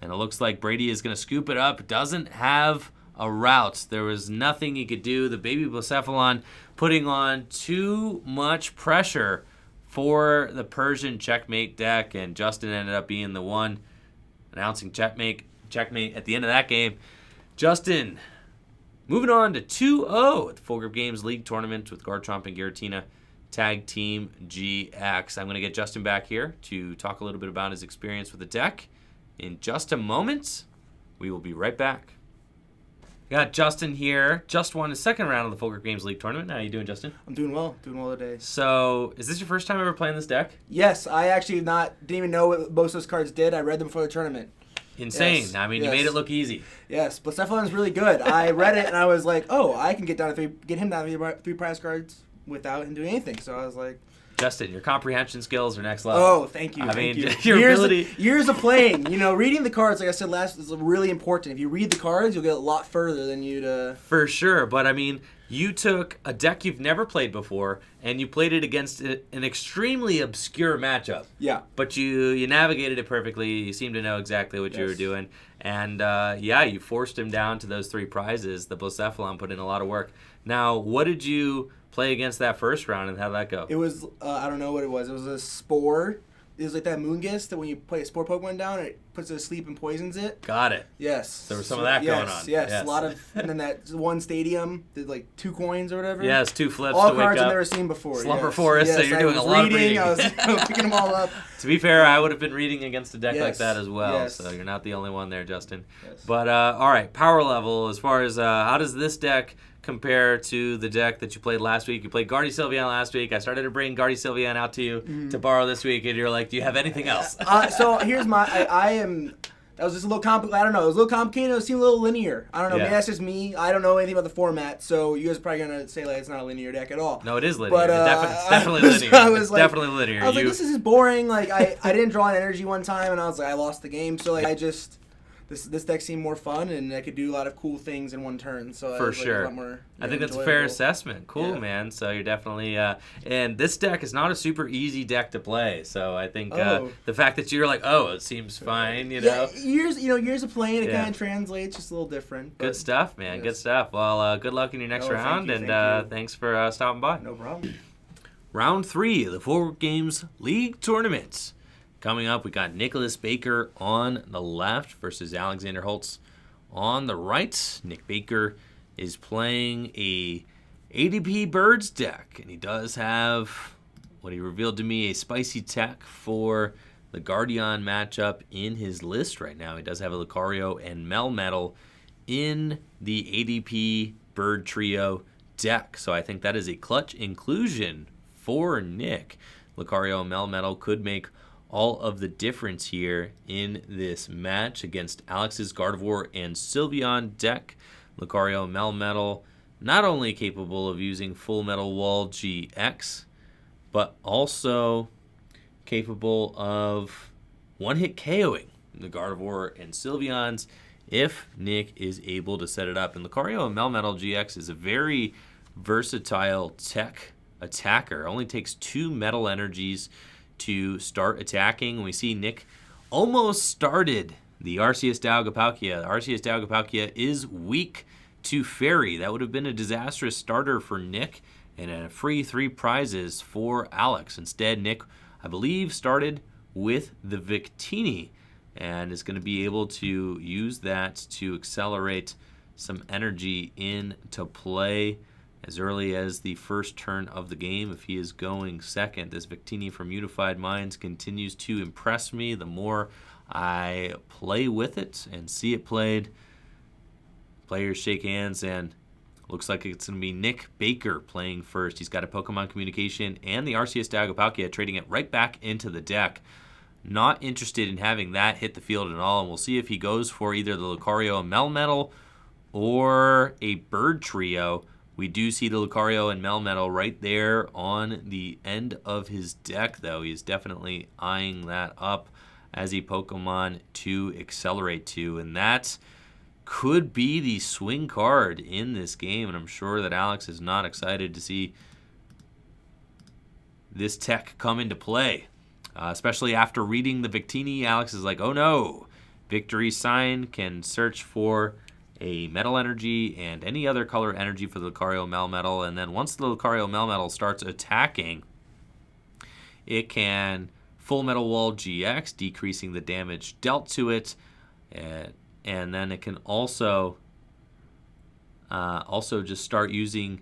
And it looks like Brady is going to scoop it up. Doesn't have a route. There was nothing he could do. The Baby Blacephalon putting on too much pressure for the Persian checkmate deck, and Justin ended up being the one announcing checkmate at the end of that game. Justin moving on to 2-0 at the Full Grip Games League Tournament with Garchomp and Giratina Tag Team GX. I'm going to get Justin back here to talk a little bit about his experience with the deck in just a moment. We will be right back. Got Justin here. Just won the second round of the Fulker Games League tournament. How you doing, Justin? I'm doing well today. So, is this your first time ever playing this deck? Yes, I actually didn't even know what most of those cards did. I read them before the tournament. Insane. Yes, I mean, yes. you made it look easy. Yes, Blacephalon's really good. I read it and I was like, oh, I can get him down to three prize cards without him doing anything. So I was like, Justin, your comprehension skills are next level. oh, thank you. I mean, thank your you. ability. Years of playing. Reading the cards, like I said last, is really important. If you read the cards, you'll get a lot further than you'd. For sure, but I mean, you took a deck you've never played before and you played it against an extremely obscure matchup. Yeah. But you navigated it perfectly. You seemed to know exactly what you were doing. And, you forced him down to those three prizes. The Blacephalon put in a lot of work. Now, what did you play against that first round, and how did that go? It was, I don't know what it was. It was a spore. It was like that Moongus that when you play a spore Pokemon down, it puts it to sleep and poisons it. Got it. Yes. So there was some of that going on. Yes, a lot of, and then that one stadium did like 2 coins or whatever. Yes, 2 flips all to wake cards up. I've never seen before. Slumber yes. Forest, yes, so you're doing a lot of reading. I was picking them all up. To be fair, I would have been reading against a deck like Yes, that as well, yes. so you're not the only one there, Justin. Yes. But, all right, power level, as far as how does this deck compare to the deck that you played last week? You played Guardy Sylveon last week. I started to bring Guardy Sylveon out to you to borrow this week, and you're like, do you have anything else? So here's my, that was just a little complicated. I don't know. It was a little complicated. It seemed a little linear. I don't know. Yeah. Maybe that's just me. I don't know anything about the format, so you guys are probably going to say like it's not a linear deck at all. No, it is linear. But, It's definitely linear. I was It's like, definitely linear. I was like, this is just boring. Like, I didn't draw an energy one time, and I was like, I lost the game. So, like, this deck seemed more fun, and I could do a lot of cool things in one turn. So For it was, like, sure. a lot more, I think that's a enjoyable. fair assessment. Cool, Yeah. man. So you're definitely and this deck is not a super easy deck to play. So I think the fact that you're like, oh, it seems fine, you know. Yeah, years of playing, it Yeah. kind of translates just a little different. Good but stuff, man. yes. Good stuff. Well, good luck in your next Oh, thank round, you, and thank you. thanks for stopping by. No problem. Round 3 of the Fulker Games League Tournament. Coming up, we got Nicolas Baker on the left versus Alexander Holtz on the right. Nick Baker is playing a ADP Birds deck, and he does have what he revealed to me, a spicy tech for the Guardian matchup in his list right now. He does have a Lucario and Melmetal in the ADP Bird Trio deck, so I think that is a clutch inclusion for Nick. Lucario and Melmetal could make all of the difference here in this match against Alex's Gardevoir and Sylveon deck. Lucario Melmetal not only capable of using Full Metal Wall GX, but also capable of one-hit KOing the Gardevoir and Sylveons if Nick is able to set it up. And Lucario and Melmetal GX is a very versatile tech attacker. Only takes 2 metal energies to start attacking. We see Nick almost started the Arceus Dialga-Palkia. Arceus Dialga-Palkia is weak to Fairy. That would have been a disastrous starter for Nick and a free 3 prizes for Alex. Instead, Nick, I believe, started with the Victini and is going to be able to use that to accelerate some energy into play as early as the first turn of the game. If he is going second, this Victini from Unified Minds continues to impress me. The more I play with it and see it played, players shake hands, and looks like it's going to be Nick Baker playing first. He's got a Pokemon Communication and the Arceus Dialga-Palkia, trading it right back into the deck. Not interested in having that hit the field at all, and we'll see if he goes for either the Lucario and Melmetal or a Bird Trio. We do see the Lucario and Melmetal right there on the end of his deck, though. He's definitely eyeing that up as a Pokemon to accelerate to, and that could be the swing card in this game, and I'm sure that Alex is not excited to see this tech come into play, especially after reading the Victini. Alex is like, oh no, Victory Sign can search for a Metal Energy and any other color energy for the Lucario Melmetal, and then once the Lucario Melmetal starts attacking, it can Full Metal Wall GX, decreasing the damage dealt to it, and then it can also just start using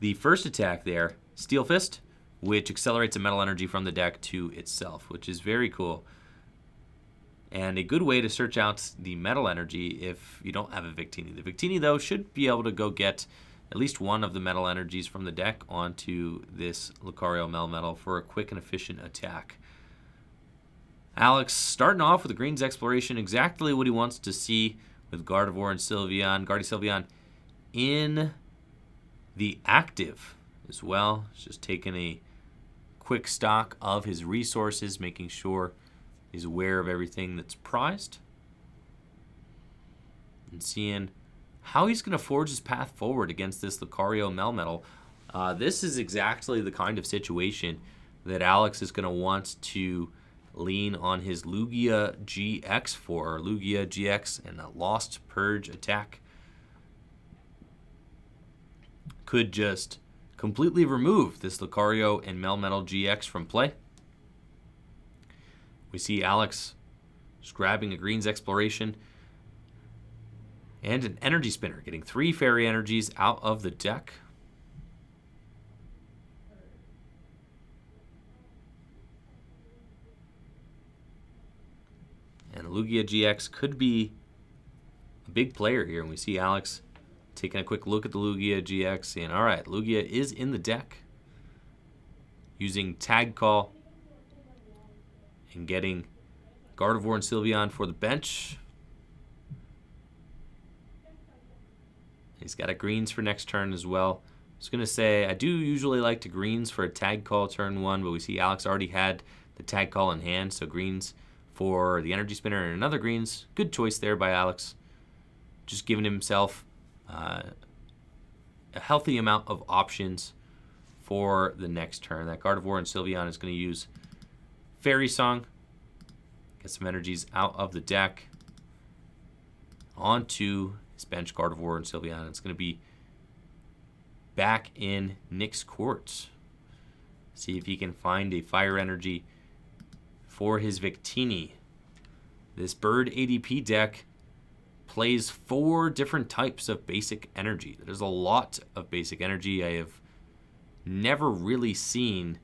the first attack there, Steel Fist, which accelerates a Metal Energy from the deck to itself, which is very cool. and a good way to search out the metal energy if you don't have a Victini. The Victini, though, should be able to go get at least one of the metal energies from the deck onto this Lucario Melmetal for a quick and efficient attack. Alex starting off with the Greens Exploration, exactly what he wants to see with Gardevoir and Sylveon in the active as well. He's just taking a quick stock of his resources, making sure he's aware of everything that's prized, and seeing how he's going to forge his path forward against this Lucario Melmetal. This is exactly the kind of situation that Alex is going to want to lean on his Lugia Gx for. Lugia Gx and a Lost Purge attack could just completely remove this Lucario and Melmetal GX from play. We see Alex just grabbing a Greens Exploration and an Energy Spinner, getting 3 Fairy Energies out of the deck. And Lugia GX could be a big player here. And we see Alex taking a quick look at the Lugia GX, saying, all right, Lugia is in the deck. Using Tag Call and getting Gardevoir and Sylveon for the bench. He's got a Greens for next turn as well. I was going to say, I do usually like to Greens for a Tag Call turn 1, but we see Alex already had the Tag Call in hand, so Greens for the Energy Spinner and another Greens. Good choice there by Alex. Just giving himself a healthy amount of options for the next turn. That Gardevoir and Sylveon is going to use Fairy Song. Get some energies out of the deck. Onto his bench, Gardevoir and Sylveon. It's going to be back in Nick's court. See if he can find a Fire Energy for his Victini. This Bird ADP deck plays 4 different types of basic energy. There's a lot of basic energy. I have never really seen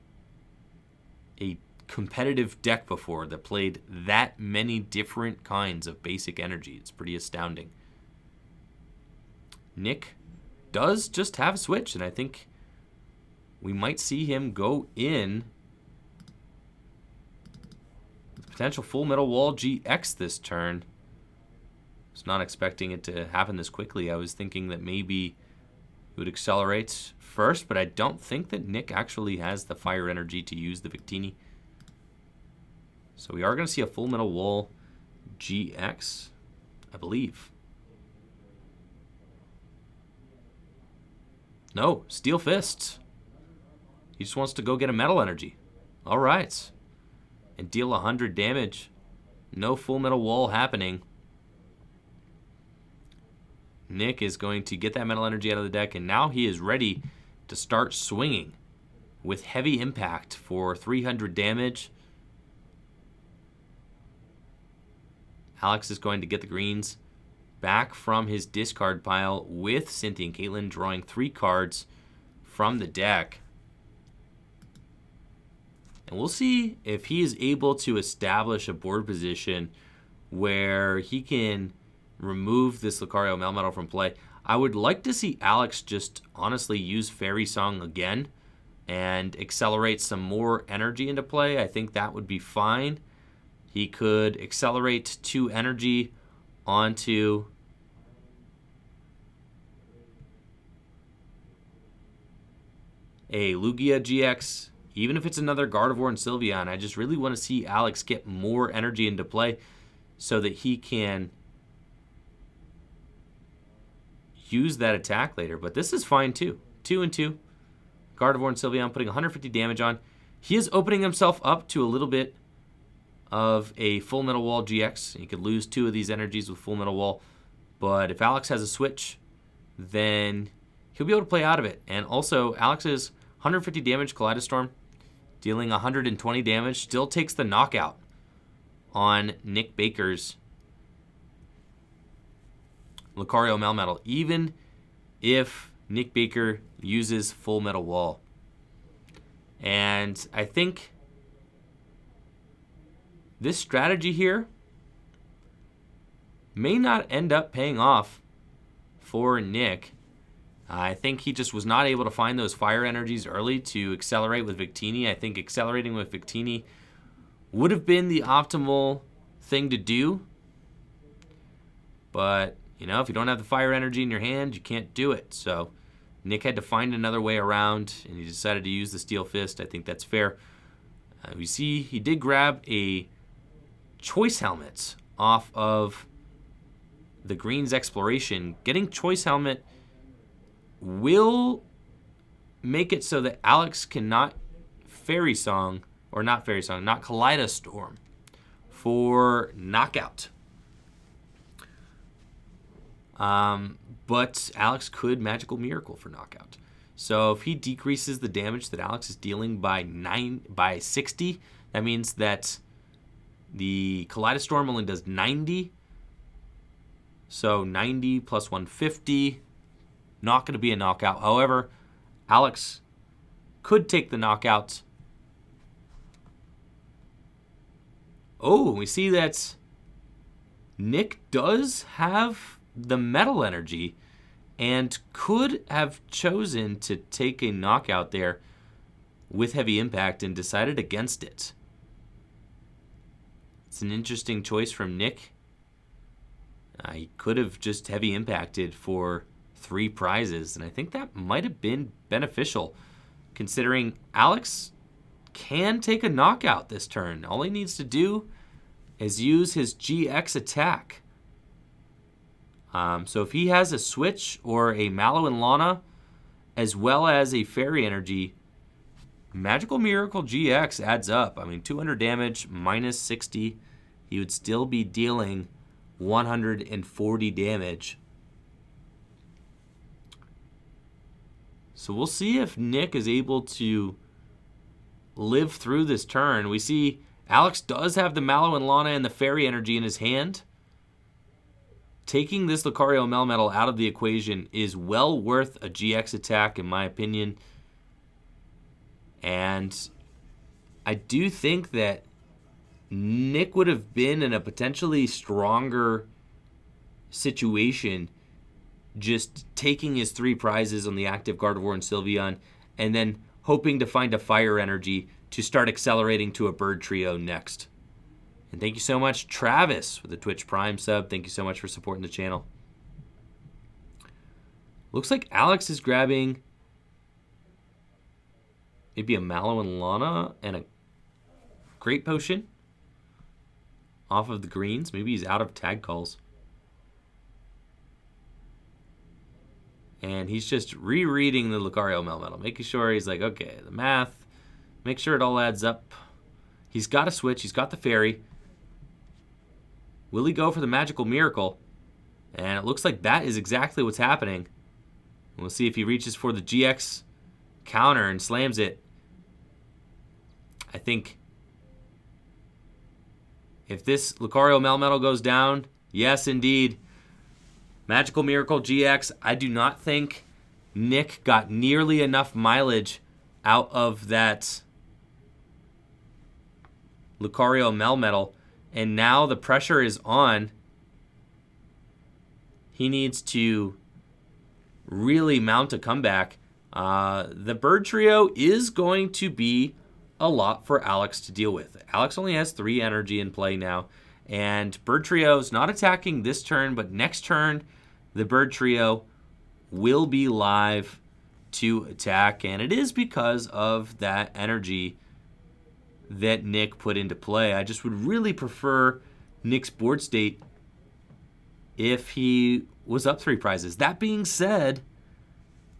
a competitive deck before that played that many different kinds of basic energy. It's pretty astounding. Nick does just have a switch, and I think we might see him go in with potential Full Metal Wall GX this turn. I was not expecting it to happen this quickly. I was thinking that maybe he would accelerate first, but I don't think that Nick actually has the Fire Energy to use the Victini. So we are going to see a Full Metal Wall GX, I believe. No, Steel Fist. He just wants to go get a Metal Energy. All right. And deal 100 damage. No Full Metal Wall happening. Nick is going to get that Metal Energy out of the deck, and now he is ready to start swinging with Heavy Impact for 300 damage. Alex is going to get the Greens back from his discard pile with Cynthia and Caitlin, drawing 3 cards from the deck. And we'll see if he is able to establish a board position where he can remove this Lucario Melmetal from play. I would like to see Alex just honestly use Fairy Song again and accelerate some more energy into play. I think that would be fine. He could accelerate 2 energy onto a Lugia GX, even if it's another Gardevoir and Sylveon. I just really want to see Alex get more energy into play so that he can use that attack later. But this is fine too. 2 and 2. Gardevoir and Sylveon putting 150 damage on. He is opening himself up to a little bit of a Full Metal Wall GX. He could lose 2 of these energies with Full Metal Wall. But if Alex has a switch, then he'll be able to play out of it. And also, Alex's 150 damage Kaleidostorm, dealing 120 damage, still takes the knockout on Nick Baker's Lucario Melmetal, even if Nick Baker uses Full Metal Wall. And I think this strategy here may not end up paying off for Nick. I think he just was not able to find those fire energies early to accelerate with Victini. I think accelerating with Victini would have been the optimal thing to do. But, you know, if you don't have the fire energy in your hand, you can't do it. So Nick had to find another way around, and he decided to use the Steel Fist. I think that's fair. We see he did grab a Choice Helmet off of the Green's Exploration. Getting Choice Helmet will make it so that Alex cannot not Kaleidostorm for knockout. But Alex could Magical Miracle for knockout. So if he decreases the damage that Alex is dealing by 60, that means that the Kaleidostorm only does 90. So 90 plus 150, not going to be a knockout. However, Alex could take the knockout. Oh, we see that Nick does have the metal energy and could have chosen to take a knockout there with heavy impact and decided against it. It's an interesting choice from Nick. He could have just heavy impacted for 3 prizes, and I think that might have been beneficial considering Alex can take a knockout this turn. All he needs to do is use his GX attack. So if he has a switch or a Mallow and Lana, as well as a Fairy Energy, Magical Miracle GX adds up. I mean, 200 damage minus 60, he would still be dealing 140 damage. So we'll see if Nick is able to live through this turn. We see Alex does have the Mallow and Lana and the Fairy Energy in his hand. Taking this Lucario Melmetal out of the equation is well worth a GX attack, in my opinion. And I do think that Nick would have been in a potentially stronger situation just taking his 3 prizes on the active Gardevoir and Sylveon and then hoping to find a Fire Energy to start accelerating to a Bird Trio next. And thank you so much, Travis, for the Twitch Prime sub. Thank you so much for supporting the channel. Looks like Alex is grabbing maybe a Mallow and Lana and a Great Potion off of the greens. Maybe he's out of tag calls. And he's just rereading the Lucario Melmetal, making sure he's like, okay, the math, make sure it all adds up. He's got a switch. He's got the Fairy. Will he go for the Magical Miracle? And it looks like that is exactly what's happening. We'll see if he reaches for the GX counter and slams it. I think if this Lucario Melmetal goes down, yes, indeed, Magical Miracle GX. I do not think Nick got nearly enough mileage out of that Lucario Melmetal. And now the pressure is on. He needs to really mount a comeback. The Bird Trio is going to be a lot for Alex to deal with. Alex only has 3 energy in play now. And Bird Trio's not attacking this turn, but next turn, the Bird Trio will be live to attack. And it is because of that energy that Nick put into play. I just would really prefer Nick's board state if he was up 3 prizes. That being said,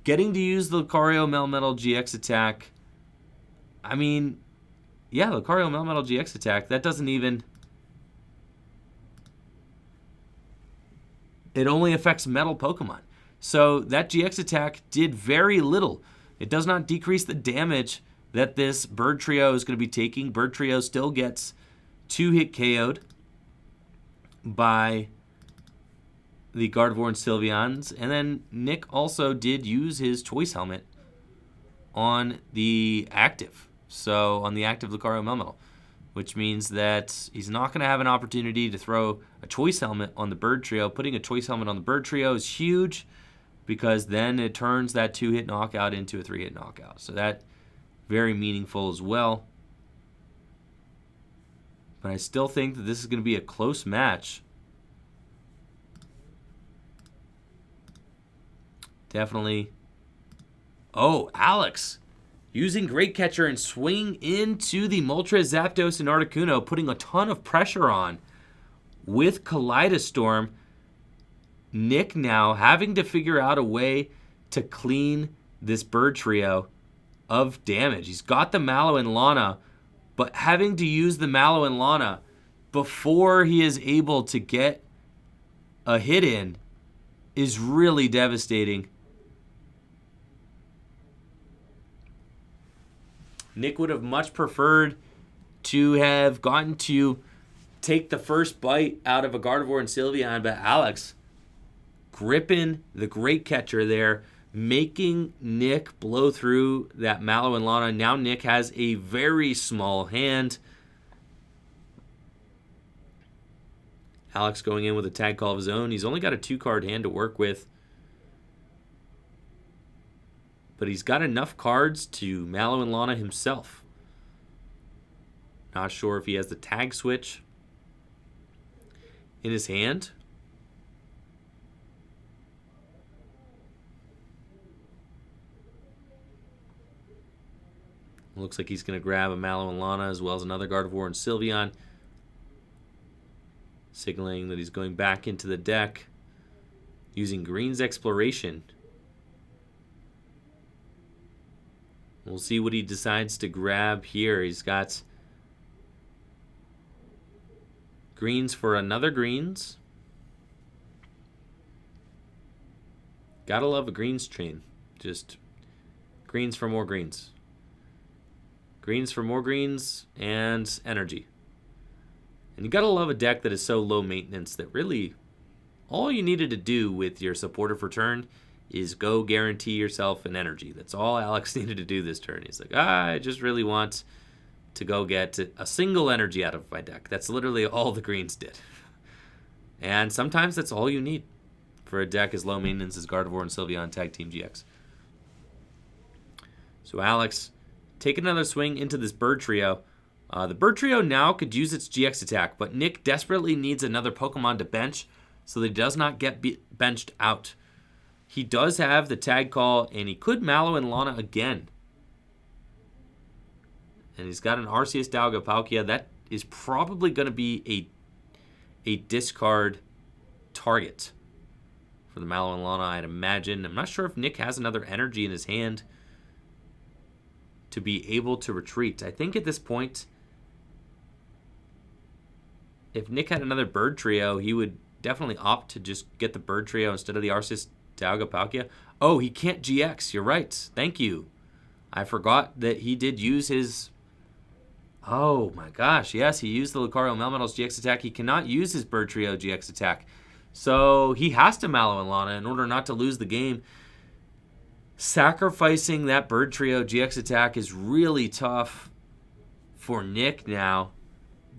getting to use the Lucario Melmetal GX attack, I mean, yeah, Lucario Melmetal GX attack, that doesn't even... It only affects metal Pokemon. So that GX attack did very little. It does not decrease the damage that this Bird Trio is going to be taking. Bird Trio still gets 2-hit KO'd by the Gardevoir and Sylveons. And then Nick also did use his Choice Helmet on the active. So on the active Lucario Melmetal. which means that he's not going to have an opportunity to throw a choice helmet on the bird trio. Putting a choice helmet on the bird trio is huge because then it turns that 2-hit knockout into a 3-hit knockout. So that very meaningful as well. But I still think that this is going to be a close match. Definitely. Oh, Alex using Great Catcher and swinging into the Moltres, Zapdos, and Articuno, putting a ton of pressure on with Kaleidostorm. Nick now having to figure out a way to clean this bird trio of damage. He's got the Mallow and Lana, but having to use the Mallow and Lana before he is able to get a hit in is really devastating. Nick would have much preferred to have gotten to take the first bite out of a Gardevoir and Sylveon, but Alex gripping the Great Catcher there, making Nick blow through that Mallow and Lana. Now Nick has a very small hand. Alex going in with a tag call of his own. He's only got a 2-card hand to work with, but he's got enough cards to Mallow and Lana himself. Not sure if he has the tag switch in his hand. Looks like he's going to grab a Mallow and Lana as well as another Gardevoir and Sylveon, signaling that he's going back into the deck using Green's Exploration. We'll see what he decides to grab here. He's got greens for another greens. Gotta love a greens train. Just greens for more greens. Greens for more greens and energy. And you gotta love a deck that is so low maintenance that really all you needed to do with your supporter for turn is go guarantee yourself an energy. That's all Alex needed to do this turn. He's like, I just really want to go get a single energy out of my deck. That's literally all the greens did. And sometimes that's all you need for a deck as low maintenance as Gardevoir and Sylveon Tag Team GX. So Alex, take another swing into this bird trio. The bird trio now could use its GX attack, but Nick desperately needs another Pokemon to bench so that he does not get benched out. He does have the tag call, and he could Mallow and Lana again. And he's got an Arceus Dialga Palkia. That is probably going to be a discard target for the Mallow and Lana, I'd imagine. I'm not sure if Nick has another energy in his hand to be able to retreat. I think at this point, if Nick had another bird trio, he would definitely opt to just get the bird trio instead of the Arceus Dialga Palkia. Oh, he can't GX. You're right. Thank you. I forgot that he did use his... Oh my gosh. Yes, he used the Lucario Melmetal's GX attack. He cannot use his bird trio GX attack. So he has to Mallow and Lana in order not to lose the game. Sacrificing that bird trio GX attack is really tough for Nick now,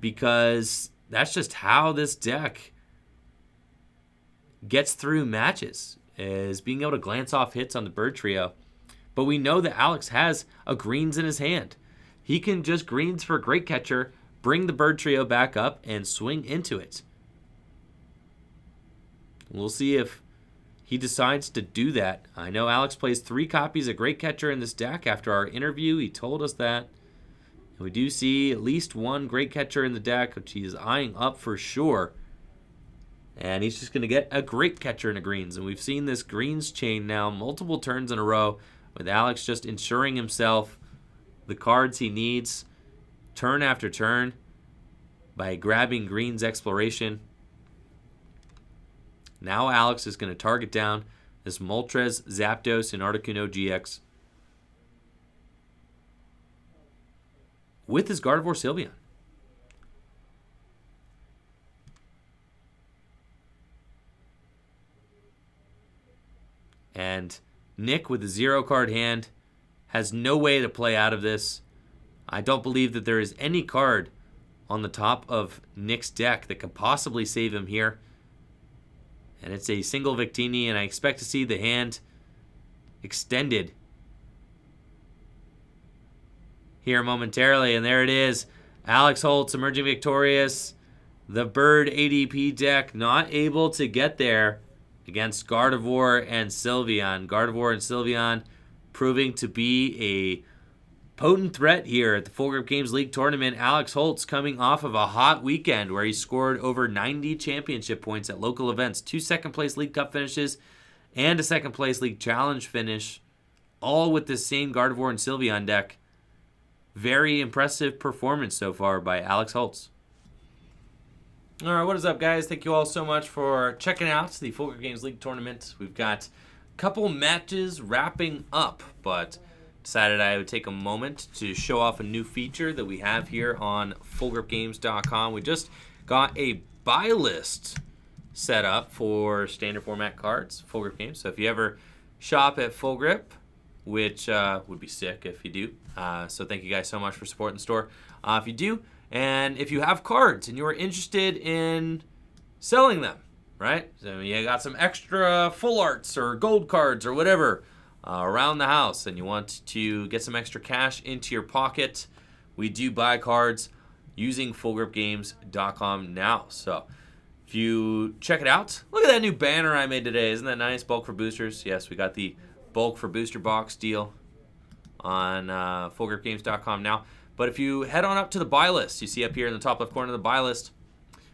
because that's just how this deck gets through matches, is being able to glance off hits on the bird trio. But we know that Alex has a greens in his hand. He can just greens for Great Catcher, bring the bird trio back up, and swing into it. We'll see if he decides to do that. I know Alex plays 3 copies of Great Catcher in this deck. After our interview, he told us that. And we do see at least 1 Great Catcher in the deck, which he is eyeing up for sure. And he's just going to get a Great Catcher in the greens. And we've seen this greens chain now multiple turns in a row, with Alex just ensuring himself the cards he needs turn after turn by grabbing Green's Exploration. Now Alex is going to target down this Moltres, Zapdos, and Articuno GX with his Gardevoir Sylveon. And Nick, with a 0-card hand, has no way to play out of this. I don't believe that there is any card on the top of Nick's deck that could possibly save him here. And it's a single Victini, and I expect to see the hand extended here momentarily. And there it is. Alex Holtz emerging victorious. The Bird ADP deck not able to get there against Gardevoir and Sylveon. Gardevoir and Sylveon proving to be a potent threat here at the Full Grip Games League tournament. Alex Holtz coming off of a hot weekend where he scored over 90 championship points at local events, 2 second-place League Cup finishes, and a second-place League Challenge finish, all with this same Gardevoir and Sylveon deck. Very impressive performance so far by Alex Holtz. All right, what is up, guys? Thank you all so much for checking out the Full Grip Games League tournament. We've got a couple matches wrapping up, but decided I would take a moment to show off a new feature that we have here on fullgripgames.com. We just got a buy list set up for standard format cards, Full Grip Games. So if you ever shop at Full Grip, which would be sick if you do. So thank you guys so much for supporting the store. If you do, and if you have cards and you are interested in selling them, right? So you got some extra full arts or gold cards or whatever around the house, and you want to get some extra cash into your pocket, we do buy cards using fullgripgames.com now. So if you check it out, look at that new banner I made today. Isn't that nice? Bulk for boosters. Yes, we got the bulk for booster box deal on fullgripgames.com now. But if you head on up to the buy list, you see up here in the top left corner of the buy list,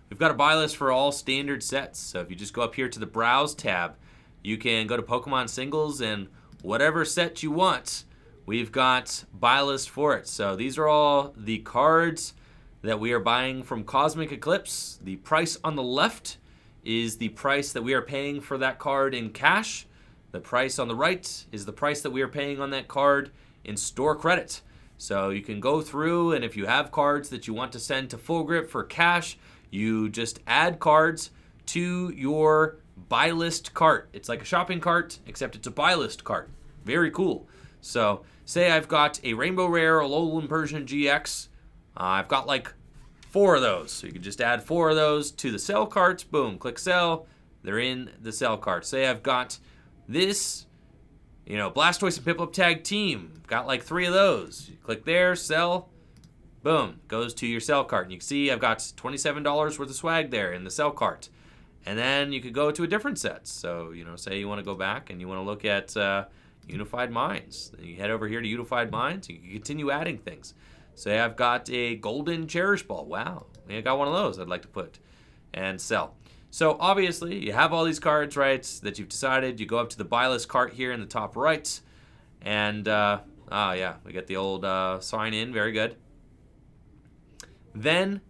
we've got a buy list for all standard sets. So if you just go up here to the Browse tab, you can go to Pokemon Singles, and whatever set you want, we've got buy list for it. So these are all the cards that we are buying from Cosmic Eclipse. The price on the left is the price that we are paying for that card in cash. The price on the right is the price that we are paying on that card in store credit. So you can go through, and if you have cards that you want to send to Full Grip for cash, you just add cards to your buy list cart. It's like a shopping cart, except it's a buy list cart. Very cool. So say I've got a Rainbow Rare Alolan Persian GX. I've got like 4 of those. So you can just add 4 of those to the sell cart. Boom, click sell. They're in the sell cart. Say I've got this, Blastoise and Piplup Tag Team. Got like 3 of those. You click there, sell. Boom, goes to your sell cart. And you can see I've got $27 worth of swag there in the sell cart. And then you could go to a different set. So, say you want to go back and you want to look at Unified Minds. Then you head over here to Unified Minds. You can continue adding things. Say I've got a Golden Cherish Ball. Wow, I got one of those I'd like to put and sell. So obviously you have all these cards, right, that you've decided. You go up to the buy list cart here in the top right. And, yeah, we get the old sign in. Very good. Then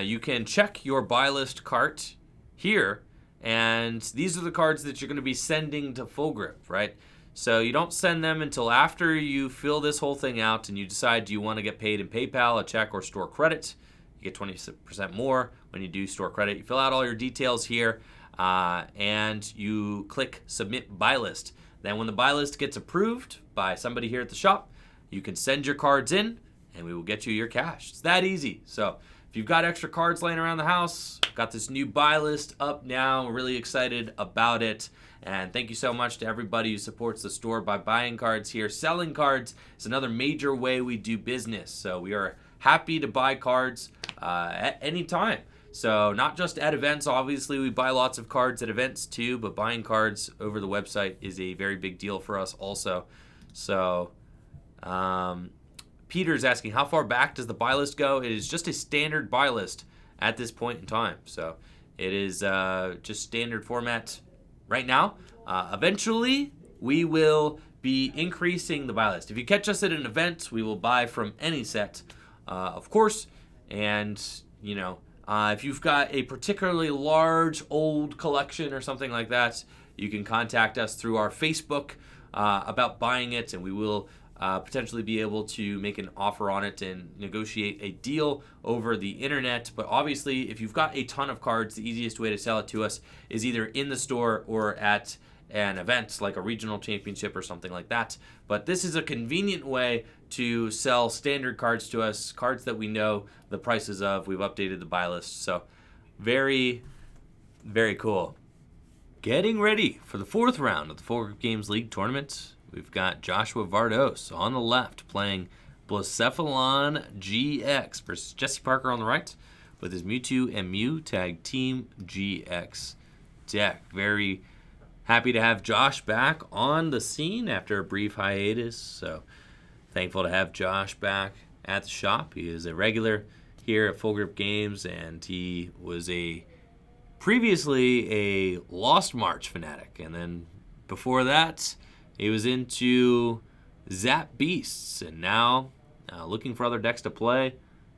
you can check your buy list cart here, and these are the cards that you're going to be sending to Full Grip, right? So you don't send them until after you fill this whole thing out and you decide, do you want to get paid in PayPal, a check, or store credit? You get 20% more when you do store credit. You fill out all your details here, and you click Submit Buy List. Then when the buy list gets approved by somebody here at the shop, you can send your cards in, and we will get you your cash. It's that easy. So if you've got extra cards laying around the house, got this new buy list up now. We're really excited about it. And thank you so much to everybody who supports the store by buying cards here. Selling cards is another major way we do business. So we are happy to buy cards at any time. So not just at events. Obviously, we buy lots of cards at events too, but buying cards over the website is a very big deal for us also. So Peter's asking, how far back does the buy list go? It is just a standard buy list at this point in time. So it is just standard format right now. Eventually, we will be increasing the buy list. If you catch us at an event, we will buy from any set, of course. And, if you've got a particularly large old collection or something like that, you can contact us through our Facebook about buying it, and we will potentially be able to make an offer on it and negotiate a deal over the internet. But obviously, if you've got a ton of cards, the easiest way to sell it to us is either in the store or at an event like a regional championship or something like that. But this is a convenient way to sell standard cards to us, cards that we know the prices of. We've updated the buy list, so very, very cool. Getting ready for the 4th round of the Full Grip Games League tournament. We've got Joshua Vardos on the left playing Blacephalon GX versus Jesse Parker on the right with his Mewtwo and Mew Tag Team GX deck. Very happy to have Josh back on the scene after a brief hiatus. So thankful to have Josh back at the shop. He is a regular here at Full Grip Games, and he was previously a Lost March fanatic, and then before that he was into Zap Beasts, and now looking for other decks to play,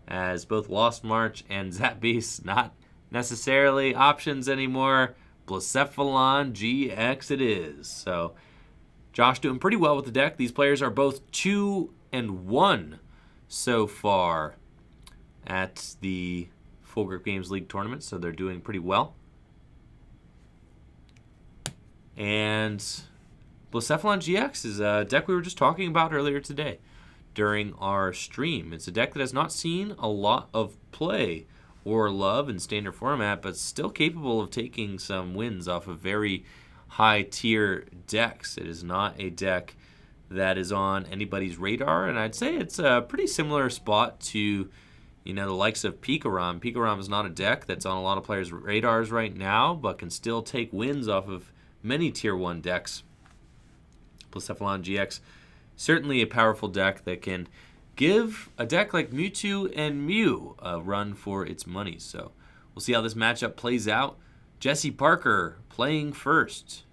as both Lost March and Zap Beasts not necessarily options anymore. Blacephalon GX it is. So Josh doing pretty well with the deck. These players are both 2-1 so far at the Full Grip Games League tournament, so they're doing pretty well. And Blacephalon GX is a deck we were just talking about earlier today during our stream. It's a deck that has not seen a lot of play or love in standard format, but still capable of taking some wins off of very high tier decks. It is not a deck that is on anybody's radar, and I'd say it's a pretty similar spot to the likes of Pikarom. Pikarom is not a deck that's on a lot of players' radars right now, but can still take wins off of many tier 1 decks. Blacephalon GX, certainly a powerful deck that can give a deck like Mewtwo and Mew a run for its money. So we'll see how this matchup plays out. Jesse Parker playing first,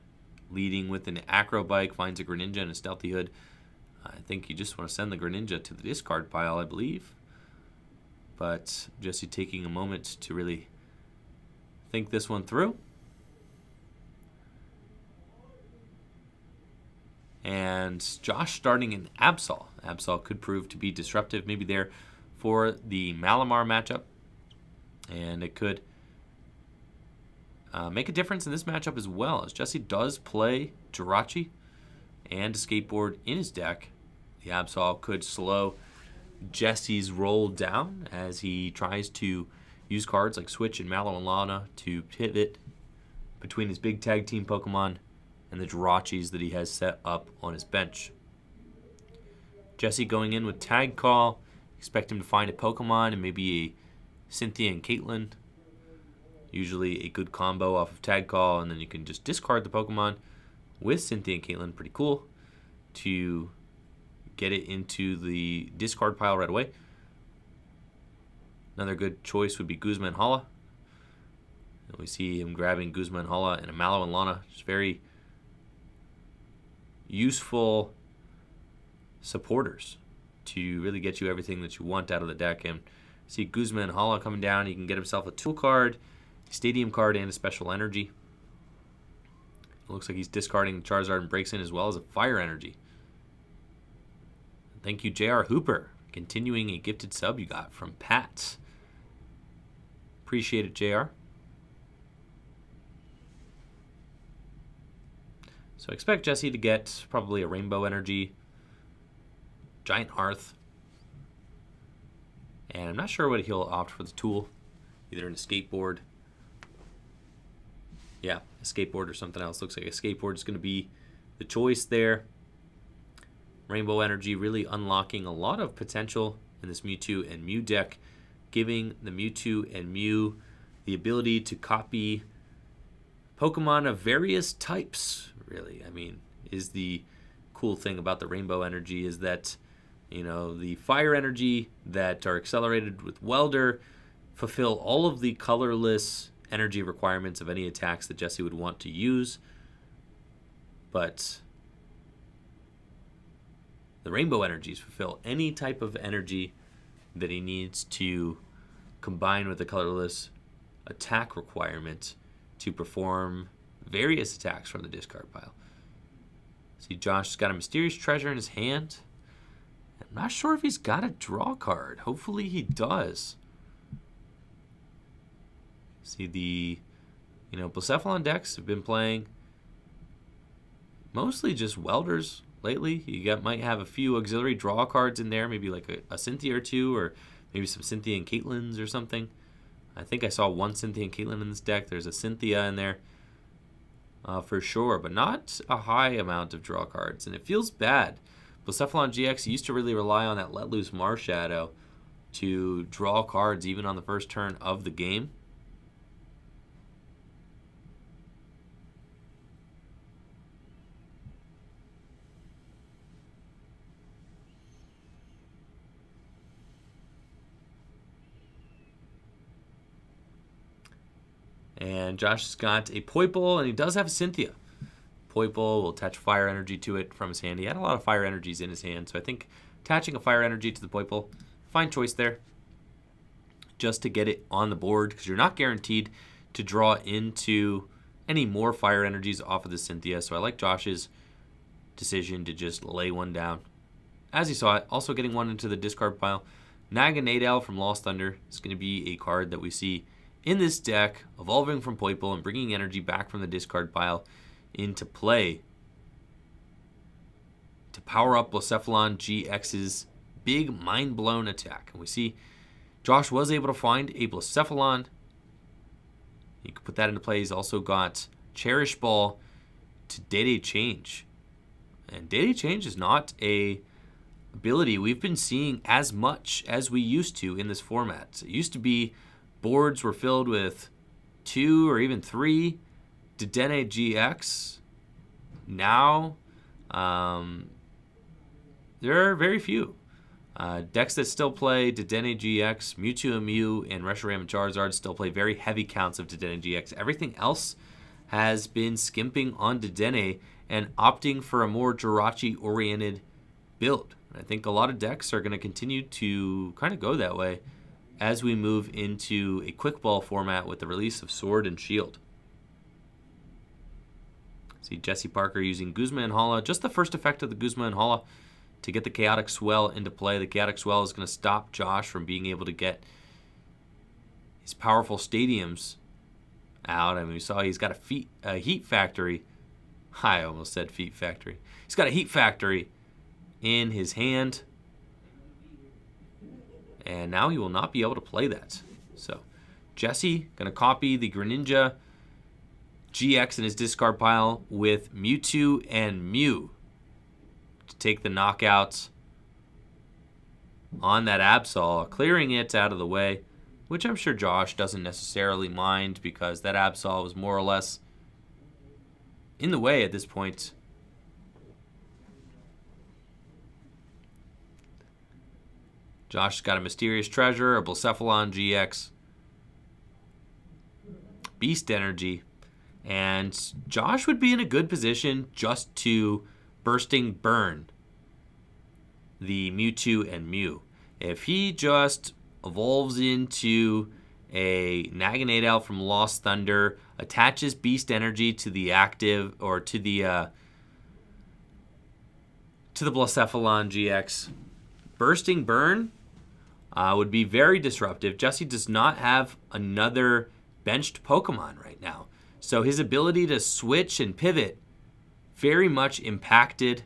leading with an Acrobike, finds a Greninja and a Stealthy Hood. I think you just want to send the Greninja to the discard pile, I believe. But Jesse taking a moment to really think this one through. And Josh starting in Absol. Absol could prove to be disruptive, maybe there for the Malamar matchup. And it could make a difference in this matchup as well, as Jesse does play Jirachi and a Skateboard in his deck. The Absol could slow Jesse's roll down as he tries to use cards like Switch and Mallow and Lana to pivot between his big tag team Pokemon and the Jirachis that he has set up on his bench. Jesse going in with Tag Call. Expect him to find a Pokemon and maybe a Cynthia and Caitlyn. Usually a good combo off of Tag Call, and then you can just discard the Pokemon with Cynthia and Caitlyn. Pretty cool to get it into the discard pile right away. Another good choice would be Guzma and Hala. And we see him grabbing Guzma and Hala and a Mallow and Lana. Just very useful supporters to really get you everything that you want out of the deck. And see Guzma and Hala coming down. He can get himself a tool card, a stadium card, and a special energy. It looks like he's discarding Charizard and breaks in as well as a fire energy. Thank you, J.R. Hooper. Continuing a gifted sub you got from Pat. Appreciate it, J.R. So expect Jesse to get probably a Rainbow Energy, Giant Hearth, and I'm not sure what he'll opt for the tool. Either in a Skateboard. Yeah, a Skateboard or something else. Looks like a Skateboard is going to be the choice there. Rainbow Energy really unlocking a lot of potential in this Mewtwo and Mew deck, giving the Mewtwo and Mew the ability to copy Pokemon of various types, really. I mean, is the cool thing about the Rainbow Energy is that, the Fire Energy that are accelerated with Welder fulfill all of the colorless energy requirements of any attacks that Jesse would want to use, but the Rainbow Energies fulfill any type of energy that he needs to combine with the colorless attack requirement to perform various attacks from the discard pile. See, Josh's got a Mysterious Treasure in his hand. I'm not sure if he's got a draw card. Hopefully he does. See, the Blacephalon decks have been playing mostly just welders lately. You might have a few auxiliary draw cards in there, maybe like a Cynthia or two, or maybe some Cynthia and Caitlyn's or something. I think I saw one Cynthia and Caitlyn in this deck. There's a Cynthia in there for sure, but not a high amount of draw cards, and it feels bad. Blacephalon GX used to really rely on that Let Loose Marshadow to draw cards even on the first turn of the game. And Josh has got a Poiple, and he does have a Cynthia. Poiple will attach fire energy to it from his hand. He had a lot of fire energies in his hand, so I think attaching a fire energy to the Poiple, fine choice there. Just to get it on the board, because you're not guaranteed to draw into any more fire energies off of the Cynthia. So I like Josh's decision to just lay one down. As you saw it, also getting one into the discard pile. Naganadel from Lost Thunder is going to be a card that we see in this deck, evolving from Poiple and bringing energy back from the discard pile into play to power up Blacephalon GX's big mind-blown attack. And we see Josh was able to find a Blacephalon. You can put that into play. He's also got Cherish Ball to Day-Day Change. And Day-Day Change is not a ability we've been seeing as much as we used to in this format. It used to be boards were filled with 2 or even 3 Dedenne GX. Now, there are very few. Decks that still play Dedenne GX, Mewtwo and Mew, and Reshiram and Charizard still play very heavy counts of Dedenne GX. Everything else has been skimping on Dedenne and opting for a more Jirachi-oriented build. I think a lot of decks are going to continue to kind of go that way as we move into a quick ball format with the release of Sword and Shield. See Jesse Parker using Guzma and Hala, just the first effect of the Guzma and Hala to get the Chaotic Swell into play. The Chaotic Swell is going to stop Josh from being able to get his powerful stadiums out. I mean, we saw he's got a Heat Factory. I almost said Feet Factory. He's got a Heat Factory in his hand. And now he will not be able to play that. So, Jesse going to copy the Greninja GX in his discard pile with Mewtwo and Mew to take the knockouts on that Absol, clearing it out of the way, which I'm sure Josh doesn't necessarily mind because that Absol was more or less in the way at this point. Josh's got a Mysterious Treasure, a Blacephalon GX, Beast Energy, and Josh would be in a good position just to Bursting Burn the Mewtwo and Mew. If he just evolves into a Naganadel from Lost Thunder, attaches Beast Energy to the active, or to the Blacephalon GX, Bursting Burn would be very disruptive. Jesse does not have another benched Pokemon right now. So his ability to switch and pivot very much impacted.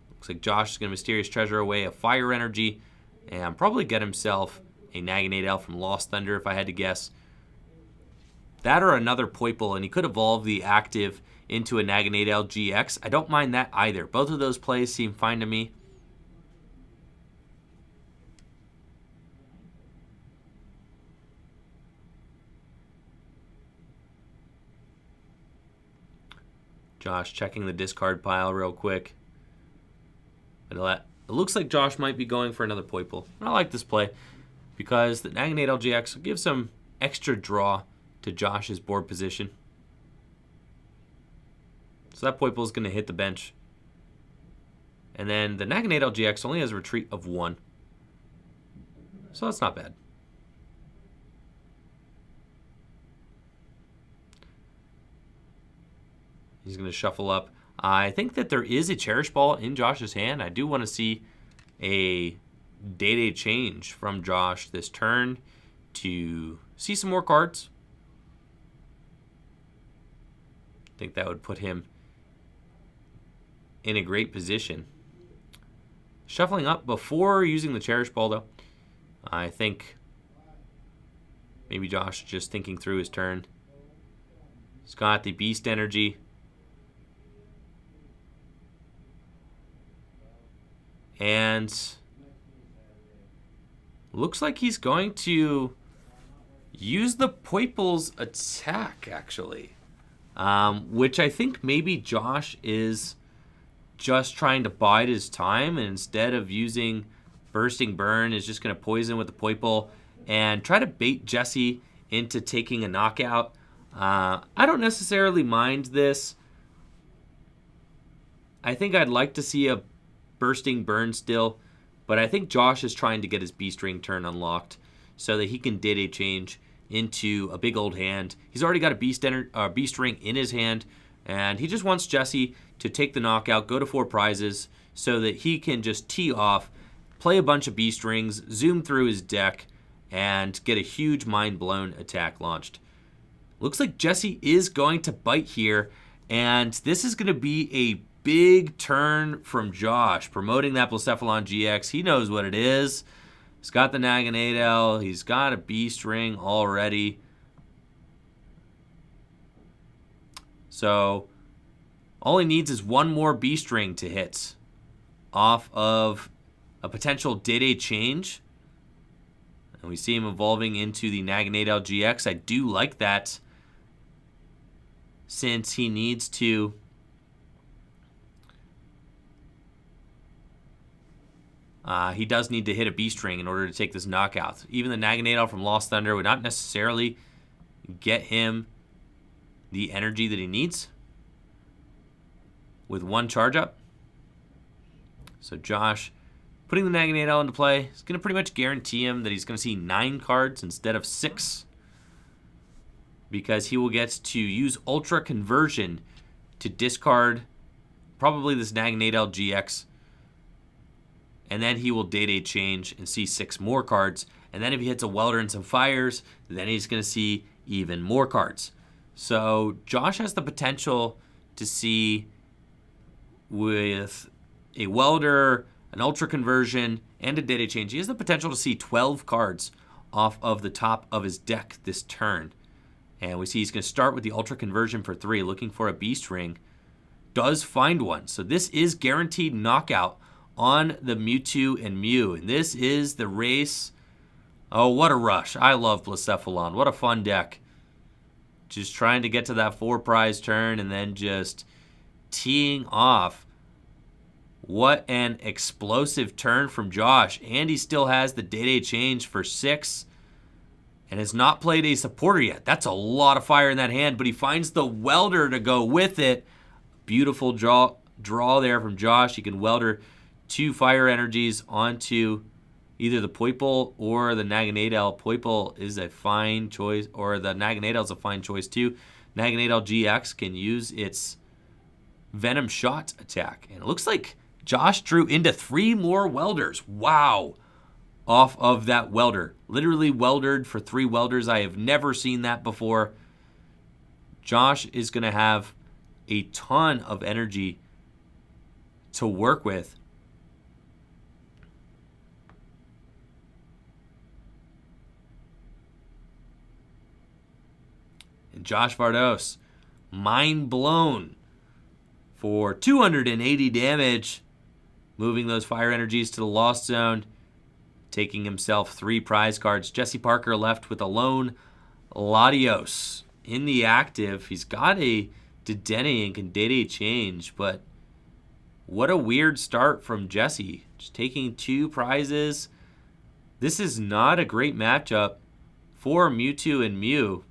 Looks like Josh is going to Mysterious Treasure away a Fire Energy and probably get himself a Naganadel from Lost Thunder if I had to guess. That or another Poiple, and he could evolve the active into a Naganadel GX. I don't mind that either. Both of those plays seem fine to me. Josh checking the discard pile real quick. It looks like Josh might be going for another Poiple. I like this play because the Naganadel GX will give some extra draw to Josh's board position. So that Poiple is going to hit the bench. And then the Naganadel GX only has a retreat of 1. So that's not bad. He's going to shuffle up. I think that there is a Cherish Ball in Josh's hand. I do want to see a Day-Day Change from Josh this turn to see some more cards. think that would put him in a great position. Shuffling up before using the Cherish Ball, though. I think maybe Josh just thinking through his turn. He's got the Beast Energy. And looks like he's going to use the Poiple's attack, actually. Which I think maybe Josh is just trying to bide his time, and instead of using Bursting Burn is just going to poison with the Poiple and try to bait Jesse into taking a knockout. I don't necessarily mind this. I think I'd like to see a Bursting Burn still, but I think Josh is trying to get his Beast Ring turn unlocked so that he can Day change into a big old hand. He's already got a Beast Ring in his hand, and he just wants Jesse to take the knockout, go to 4 prizes, so that he can just tee off, play a bunch of Beast Rings, zoom through his deck, and get a huge mind-blown attack launched. Looks like Jesse is going to bite here, and this is going to be a big turn from Josh, promoting that Blacephalon GX. He knows what it is. He's got the Naganadel. He's got a Beast Ring already. So all he needs is one more Beast Ring to hit off of a potential Day change. And we see him evolving into the Naganadel GX. I do like that, since he needs to he does need to hit a Beast Ring in order to take this knockout. Even the Naganadel from Lost Thunder would not necessarily get him the energy that he needs with one charge up. So Josh, putting the Naganadel into play, is going to pretty much guarantee him that he's going to see 9 cards instead of 6, because he will get to use Ultra Conversion to discard probably this Naganadel GX, and then he will Day change and see 6 more cards. And then if he hits a Welder and some Fires, then he's going to see even more cards. So Josh has the potential to see, with a Welder, an Ultra Conversion, and a Day change, he has the potential to see 12 cards off of the top of his deck this turn. And we see he's going to start with the Ultra Conversion for 3, looking for a Beast Ring. Does find one. So this is guaranteed knockout on the Mewtwo and Mew. And this is the race. Oh, what a rush. I love Blacephalon. What a fun deck. Just trying to get to that 4 prize turn and then just teeing off. What an explosive turn from Josh. And he still has the Day change for 6 and has not played a supporter yet. That's a lot of fire in that hand, but he finds the Welder to go with it. Beautiful draw there from Josh. He can Welder 2 fire energies onto either the Poiple or the Naganadel. Poiple is a fine choice, or the Naganadel is a fine choice too. Naganadel GX can use its Venom Shot attack. And it looks like Josh drew into 3 more Welders. Wow. Off of that Welder. Literally weldered for 3 Welders. I have never seen that before. Josh is going to have a ton of energy to work with. And Josh Vardos, mind blown for 280 damage, moving those fire energies to the Lost Zone, taking himself 3 prize cards. Jesse Parker left with a lone Latios in the active. He's got a Dedenne and can Day change, but what a weird start from Jesse. Just taking 2 prizes. This is not a great matchup for Mewtwo and Mew.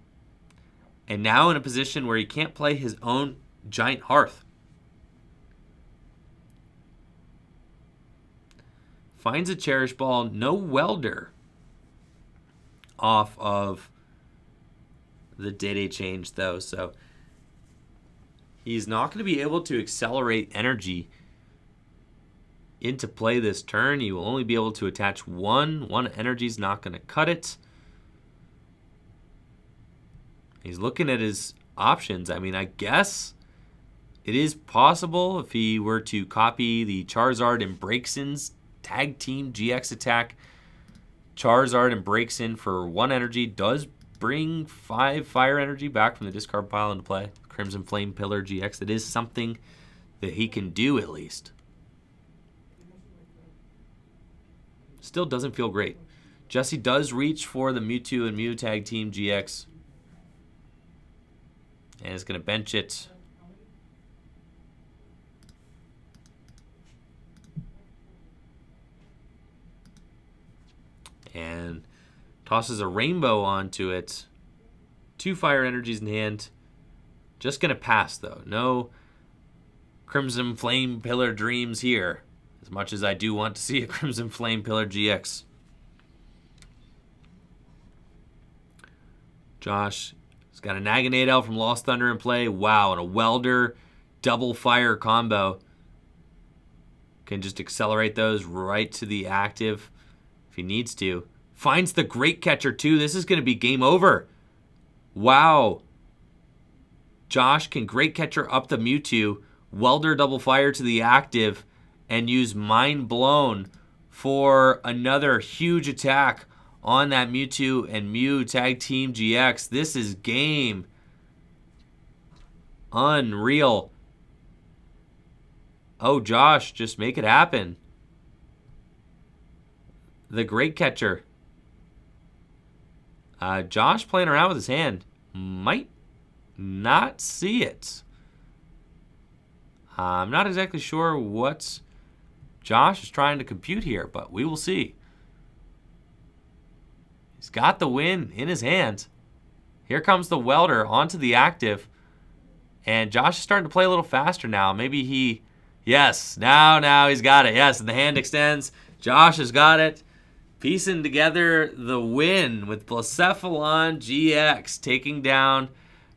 And now in a position where he can't play his own Giant Hearth. Finds a Cherish Ball, no Welder off of the Day change though, so he's not going to be able to accelerate energy into play this turn. He will only be able to attach 1. 1 energy is not going to cut it. He's looking at his options. I mean, I guess It is possible if he were to copy the Charizard and Braixen's Tag Team GX attack. Charizard and Braixen for 1 energy does bring 5 fire energy back from the discard pile into play. Crimson Flame Pillar GX. It is something that he can do at least. Still doesn't feel great. Jesse does reach for the Mewtwo and Mew Tag Team GX. And is going to bench it. And tosses a rainbow onto it. 2 fire energies in hand. Just going to pass, though. No Crimson Flame Pillar dreams here. As much as I do want to see a Crimson Flame Pillar GX. Josh has got a Naganade Elf from Lost Thunder in play. Wow, and a Welder double fire combo. Can just accelerate those right to the active if he needs to. Finds the Great Catcher too. This is going to be game over. Wow. Josh can Great Catcher up the Mewtwo, Welder double fire to the active, and use Mind Blown for another huge attack on that Mewtwo and Mew Tag Team GX. This is game. Unreal. Oh, Josh, just make it happen. The Great Catcher. Josh playing around with his hand. Might not see it. I'm not exactly sure what Josh is trying to compute here, but we will see. He's got the win in his hand. Here comes the Welder onto the active. And Josh is starting to play a little faster now. Maybe he... Yes, now he's got it. Yes, and the hand extends. Josh has got it. Piecing together the win with Blacephalon GX taking down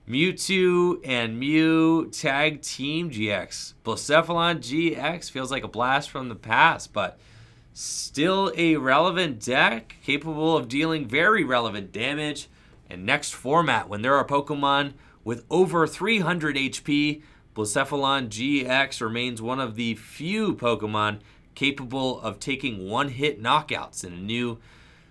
Mewtwo and Mew Tag Team GX. Blacephalon GX feels like a blast from the past, but still a relevant deck, capable of dealing very relevant damage. And next format, when there are Pokemon with over 300 HP, Blacephalon GX remains one of the few Pokemon capable of taking one-hit knockouts in a new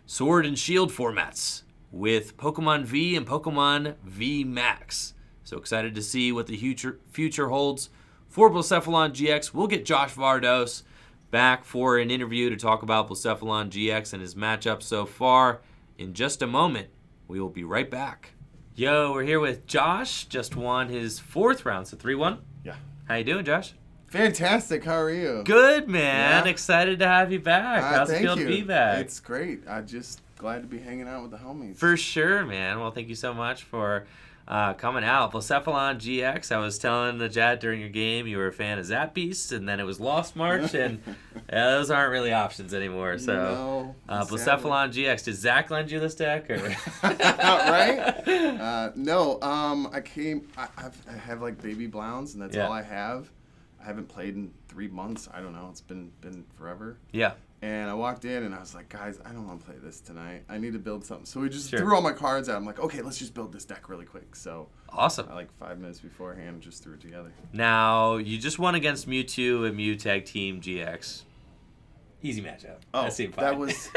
Sword and Shield formats with Pokemon V and Pokemon V Max. So excited to see what the future holds for Blacephalon GX. We'll get Josh Vardos back for an interview to talk about Blacephalon GX and his matchup so far in just a moment. We will be right back. Yo, we're here with Josh. Just won his 4th round, so 3-1. Yeah. How you doing, Josh? Fantastic. How are you? Good, man. Yeah. Excited to have you back. How's it feel to be back? It's great. I'm just glad to be hanging out with the homies. For sure, man. Well, thank you so much for coming out. Blacephalon GX, I was telling the Jad during your game you were a fan of Zap Beast, and then it was Lost March, and those aren't really options anymore. So, no, Blacephalon GX, did Zach lend you this deck? Or? Right? No, I have like baby Blounds, and that's all I have. I haven't played in 3 months. I don't know. It's been forever. Yeah. And I walked in and I was like, guys, I don't want to play this tonight. I need to build something. So we just threw all my cards out. I'm like, okay, let's just build this deck really quick. So awesome. I, like 5 minutes beforehand, just threw it together. Now, you just won against Mewtwo and Mew Tag Team GX. Easy matchup. Oh, that seemed fine. that was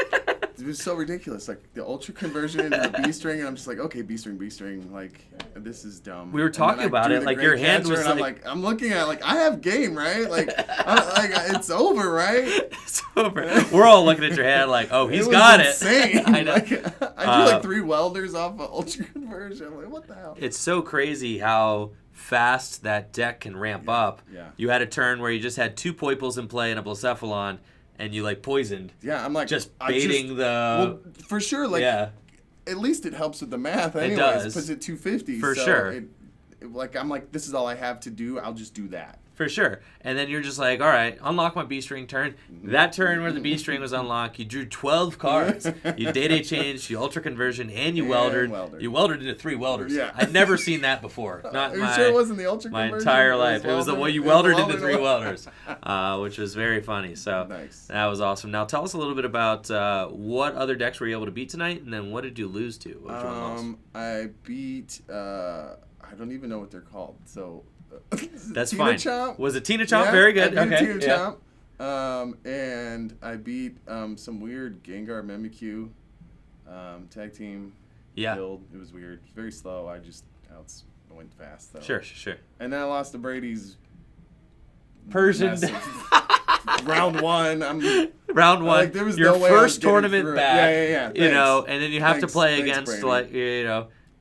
it was so ridiculous. Like the Ultra conversion into the B string, and I'm just like, okay, B string. Like this is dumb. We were talking about it. Like your hand was like, I'm looking at it, like I have game, right? Like it's over, right? It's over. We're all looking at your hand like, oh, he's got it. Insane. I know. Like, I drew like 3 welders off of Ultra conversion. I'm like, what the hell? It's so crazy how fast that deck can ramp up. Yeah. You had a turn where you just had 2 Poiples in play and a Blacephalon, and you like poisoned. Yeah, I'm like just baiting well, for sure. Like, yeah. At least it helps with the math. Anyways, it does. Puts it 250 for sure. I'm like, this is all I have to do. I'll just do that. For sure. And then you're just like, all right, unlock my B-string turn. That turn where the B-string was unlocked, you drew 12 cards. You Day-Day changed, you Ultra Conversion, and you weldered. You welded into 3 welders. Yeah. I'd never seen that before. Not Are you sure it wasn't the Ultra my Conversion? entire life. It was the one you welded into 3 welders. which was very funny. So nice. That was awesome. Now tell us a little bit about what other decks were you able to beat tonight, and then what did you lose to? What did you lose? I beat, I don't even know what they're called. So That's Tina fine. Chomp. Was it Tina Chomp? Yeah, Very good. I beat Okay. Tina Yeah. Chomp. And I beat some weird Gengar Mimikyu tag team build. It was weird. Very slow. I went fast though. Sure. And then I lost to Brady's Persian. massive round one. Round one. Like, there was your no way I was first getting tournament through it. back. Yeah. You know, Thanks. and then you have to Thanks, play against Brady. you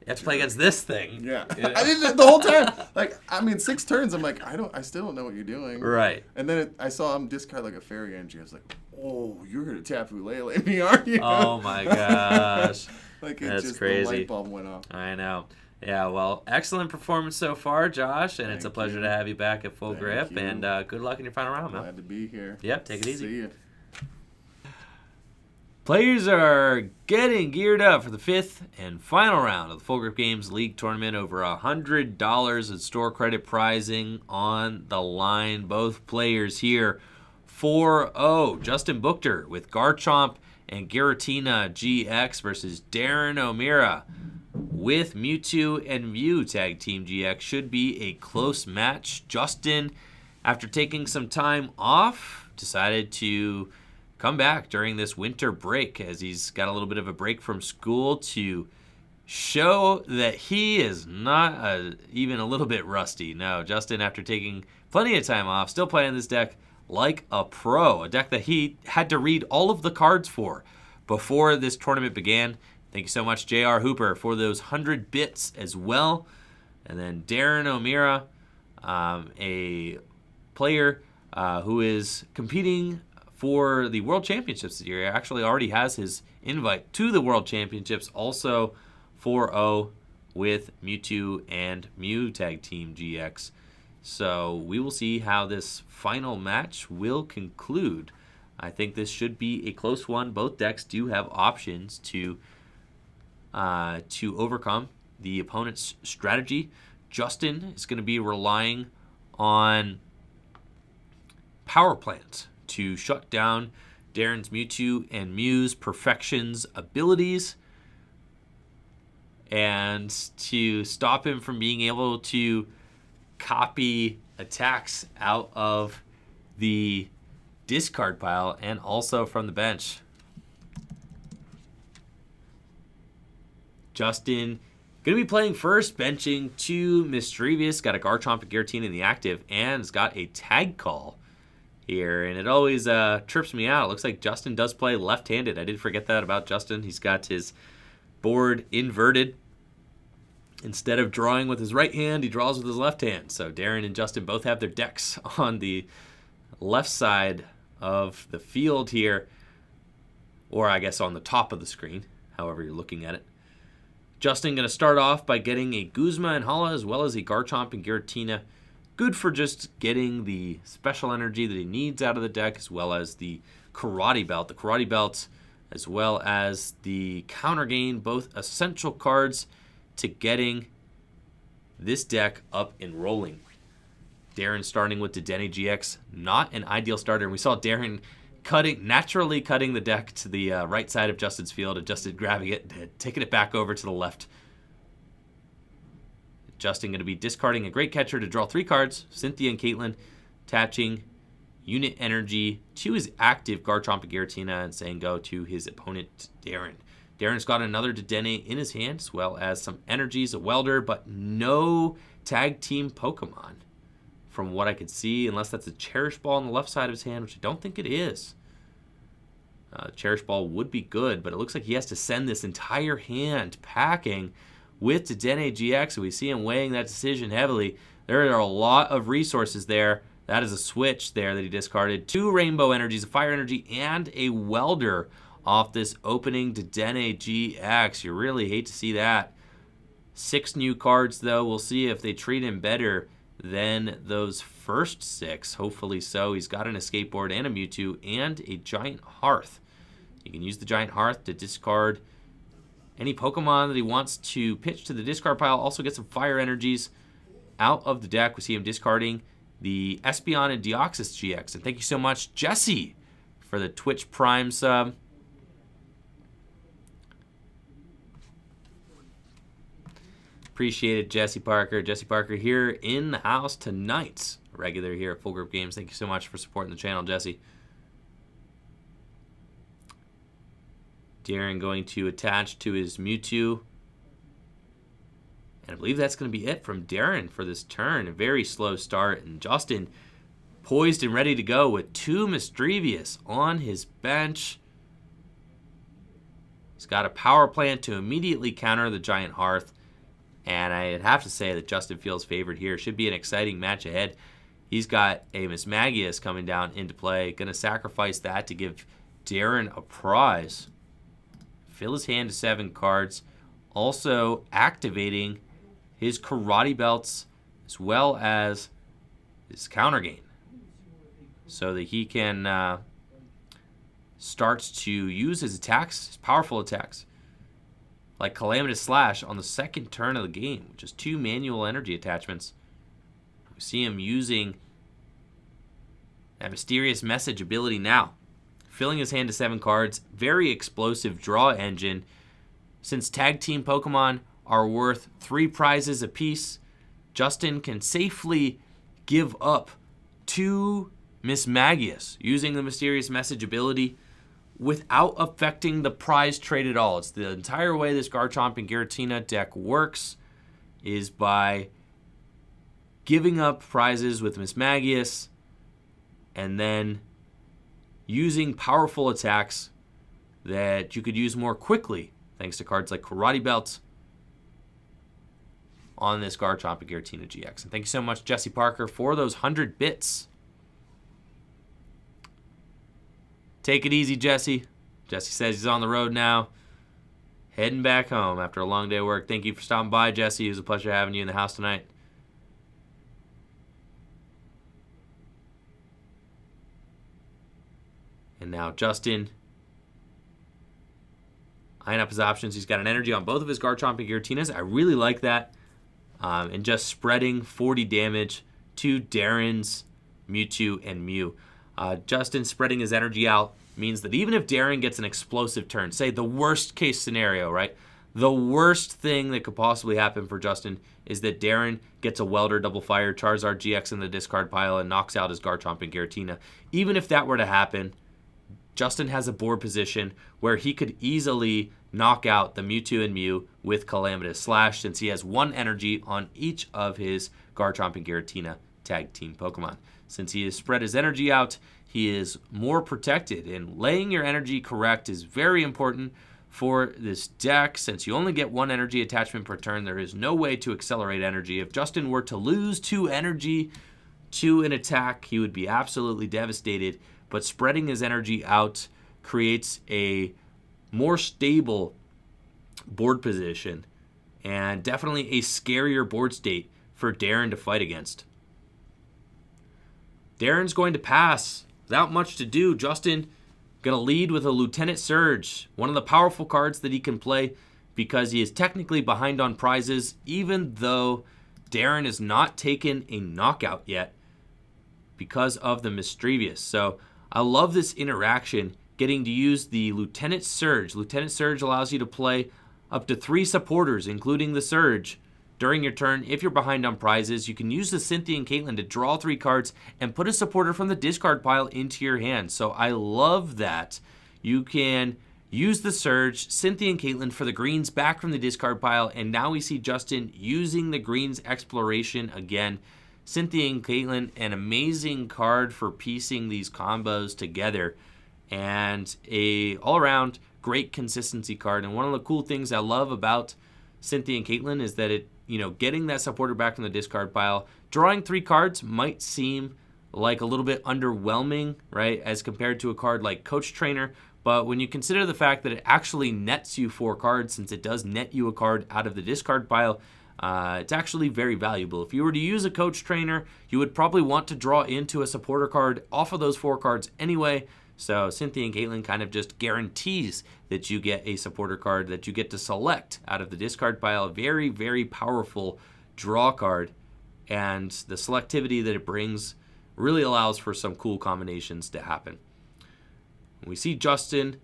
have to play against this thing. Yeah. You know? I did it the whole time. Like, 6 turns. I'm like, I still don't know what you're doing. Right. And then I saw him discard like a fairy energy. I was like, oh, you're gonna Tapu Lele me, aren't you? Oh my gosh. Like That's crazy. The light bulb went off. I know. Yeah, well, excellent performance so far, Josh, and it's a Thank pleasure you. to have you back at Full Thank Grip, you. and good luck in your final round, man. Glad to be here. Yep, take it easy. See ya. Players are getting geared up for the 5th and final round of the Full Grip Games League Tournament. Over $100 in store credit prizing on the line. Both players here 4-0. Justin Buchter with Garchomp and Giratina GX versus Darren O'Meara with Mewtwo and Mew Tag Team GX. Should be a close match. Justin, after taking some time off, decided to come back during this winter break as he's got a little bit of a break from school to show that he is not even a little bit rusty. No, Justin, after taking plenty of time off, still playing this deck like a pro. A deck that he had to read all of the cards for before this tournament began. Thank you so much, J.R. Hooper, for those 100 bits as well. And then Darren O'Meara, a player who is competing for the World Championships this year. He actually already has his invite to the World Championships, also 4-0 with Mewtwo and Mew Tag Team GX. So we will see how this final match will conclude. I think this should be a close one. Both decks do have options to overcome the opponent's strategy. Justin is going to be relying on power plants to shut down Darren's Mewtwo and Mew's Perfection's abilities and to stop him from being able to copy attacks out of the discard pile and also from the bench. Justin going to be playing first, benching 2 Mischievous, got a Garchomp and Giratina in the active, and has got a tag call here, and it always trips me out. It looks like Justin does play left-handed. I did forget that about Justin. He's got his board inverted. Instead of drawing with his right hand, he draws with his left hand. So Darren and Justin both have their decks on the left side of the field here, or I guess on the top of the screen, however you're looking at it. Justin going to start off by getting a Guzma and Hala as well as a Garchomp and Giratina. Good for just getting the special energy that he needs out of the deck, as well as the Karate Belt. The Karate Belt, as well as the Counter Gain, both essential cards to getting this deck up and rolling. Darren starting with Dedenne GX, not an ideal starter. And we saw Darren naturally cutting the deck to the right side of Justin's field, and Justin grabbing it, taking it back over to the left. Justin going to be discarding a Great Catcher to draw 3 cards. Cynthia and Caitlin attaching unit energy to his active Garchomp and Giratina and saying go to his opponent, Darren. Darren's got another Dedenne in his hand, as well as some energies, a Welder, but no tag team Pokemon from what I could see, unless that's a Cherish Ball on the left side of his hand, which I don't think it is. Cherish Ball would be good, but it looks like he has to send this entire hand packing with Dedenne GX, so we see him weighing that decision heavily. There are a lot of resources there. That is a switch there that he discarded. 2 Rainbow Energies, a Fire Energy, and a Welder off this opening Dedenne GX. You really hate to see that. 6 new cards, though. We'll see if they treat him better than those first 6. Hopefully so. He's got an Escape Board and a Mewtwo and a Giant Hearth. You can use the Giant Hearth to discard any Pokemon that he wants to pitch to the discard pile. Also get some Fire Energies out of the deck. We see him discarding the Espeon and Deoxys GX. And thank you so much, Jesse, for the Twitch Prime sub. Appreciate it, Jesse Parker. Jesse Parker here in the house tonight. Regular here at Full Group Games. Thank you so much for supporting the channel, Jesse. Darren going to attach to his Mewtwo. And I believe that's going to be it from Darren for this turn. A very slow start. And Justin poised and ready to go with 2 Misdrevious on his bench. He's got a power plant to immediately counter the Giant Hearth. And I'd have to say that Justin feels favored here. Should be an exciting match ahead. He's got a Mismagius coming down into play. Going to sacrifice that to give Darren a prize. Fill his hand to 7 cards. Also activating his Karate Belts as well as his counter gain. So that he can start to use his attacks, his powerful attacks, like Calamitous Slash on the second turn of the game, which is 2 manual energy attachments. We see him using that Mysterious Message ability now. Filling his hand to 7 cards. Very explosive draw engine. Since tag team Pokemon are worth 3 prizes apiece, Justin can safely give up 2 Mismagius using the Mysterious Message ability without affecting the prize trade at all. It's the entire way this Garchomp and Giratina deck works is by giving up prizes with Mismagius and then using powerful attacks that you could use more quickly thanks to cards like Karate Belt on this Garchomp and Giratina GX. And thank you so much, Jesse Parker, for those 100 bits. Take it easy, Jesse. Jesse says he's on the road now, heading back home after a long day of work. Thank you for stopping by, Jesse. It was a pleasure having you in the house tonight. And now Justin eyeing up his options. He's got an energy on both of his Garchomp and Giratinas. I really like that. And just spreading 40 damage to Darren's Mewtwo and Mew. Justin spreading his energy out means that even if Darren gets an explosive turn, say the worst case scenario, right? The worst thing that could possibly happen for Justin is that Darren gets a Welder Double Fire, Charizard GX in the discard pile, and knocks out his Garchomp and Giratina. Even if that were to happen, Justin has a board position where he could easily knock out the Mewtwo and Mew with Calamitous Slash since he has 1 energy on each of his Garchomp and Giratina tag team Pokemon. Since he has spread his energy out, he is more protected. And laying your energy correct is very important for this deck. Since you only get 1 energy attachment per turn, there is no way to accelerate energy. If Justin were to lose 2 energy to an attack, he would be absolutely devastated. But spreading his energy out creates a more stable board position and definitely a scarier board state for Darren to fight against. Darren's going to pass without much to do. Justin going to lead with a Lieutenant Surge, one of the powerful cards that he can play because he is technically behind on prizes, even though Darren has not taken a knockout yet because of the Misdrevious. So I love this interaction, getting to use the Lieutenant Surge. Lieutenant Surge allows you to play up to 3 supporters, including the Surge, during your turn. If you're behind on prizes, you can use the Cynthia and Caitlin to draw 3 cards and put a supporter from the discard pile into your hand. So I love that. You can use the Surge, Cynthia and Caitlin for the greens back from the discard pile, and now we see Justin using the greens exploration again. Cynthia and Caitlin, an amazing card for piecing these combos together, and a all-around great consistency card. And one of the cool things I love about Cynthia and Caitlin is that it, getting that supporter back from the discard pile, drawing 3 cards might seem like a little bit underwhelming, right, as compared to a card like Coach Trainer. But when you consider the fact that it actually nets you 4 cards, since it does net you a card out of the discard pile, it's actually very valuable. If you were to use a Coach Trainer, you would probably want to draw into a supporter card off of those 4 cards anyway. So Cynthia and Caitlin kind of just guarantees that you get a supporter card that you get to select out of the discard pile. Very, very powerful draw card. And the selectivity that it brings really allows for some cool combinations to happen. We see Justin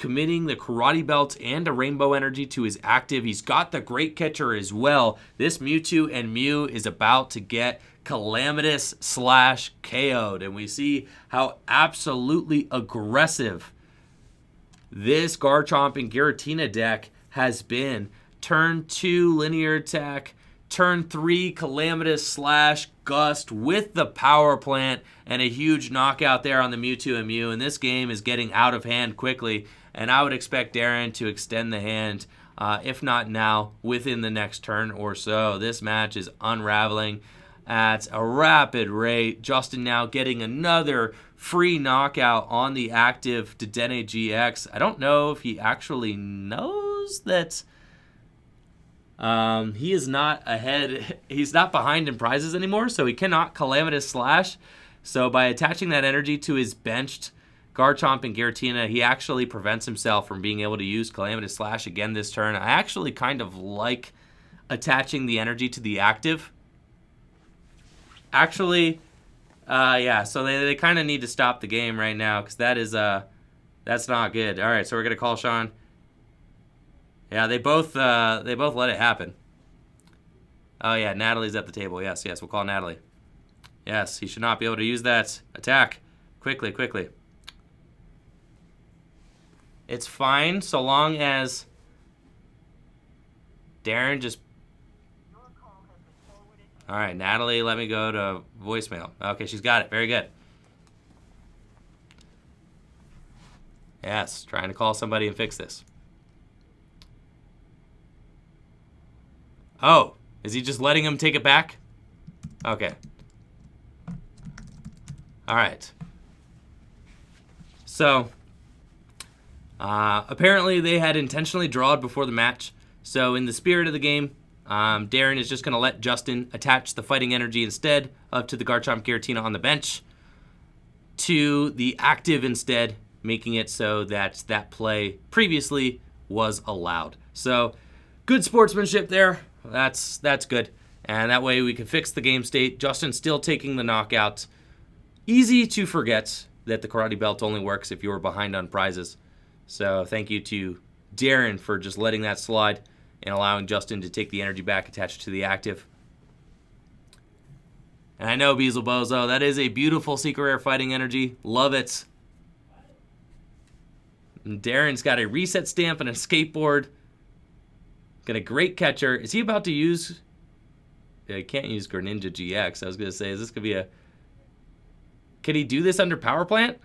committing the Karate Belt and a Rainbow Energy to his active. He's got the Great Catcher as well. This Mewtwo and Mew is about to get Calamitous / KO'd. And we see how absolutely aggressive this Garchomp and Giratina deck has been. Turn 2 linear attack, turn 3 Calamitous / Gust with the Power Plant, and a huge knockout there on the Mewtwo and Mew. And this game is getting out of hand quickly, and I would expect Darren to extend the hand, if not now, within the next turn or so. This match is unraveling at a rapid rate. Justin now getting another free knockout on the active Dedenne GX. I don't know if he actually knows that he is not ahead. He's not behind in prizes anymore, so he cannot Calamitous Slash. So by attaching that energy to his benched Garchomp and Giratina, he actually prevents himself from being able to use Calamitous Slash again this turn. I actually kind of like attaching the energy to the active. Actually, yeah, so they kind of need to stop the game right now, because that is, that's not good. All right, so we're going to call Sean. Yeah, they both let it happen. Oh, yeah, Natalie's at the table. Yes, we'll call Natalie. Yes, he should not be able to use that. Attack. Quickly. It's fine so long as Darren just... All right, Natalie, let me go to voicemail. Okay, she's got it. Very good. Yes, trying to call somebody and fix this. Oh, is he just letting him take it back? Okay. All right. So, apparently they had intentionally drawed before the match. So in the spirit of the game, Darren is just going to let Justin attach the fighting energy instead of to the Garchomp Giratina on the bench to the active instead, making it so that that play previously was allowed. So good sportsmanship there. That's good. And that way we can fix the game state. Justin still taking the knockout. Easy to forget that the Karate Belt only works if you were behind on prizes. So thank you to Darren for just letting that slide and allowing Justin to take the energy back attached to the active. And I know, Beelzebozo, that is a beautiful Secret Rare fighting energy. Love it. And Darren's got a reset stamp and a skateboard. Got a great catcher. Is he about to use... Yeah, he can't use Greninja GX. I was going to say, is this going to be a... Can he do this under Power Plant?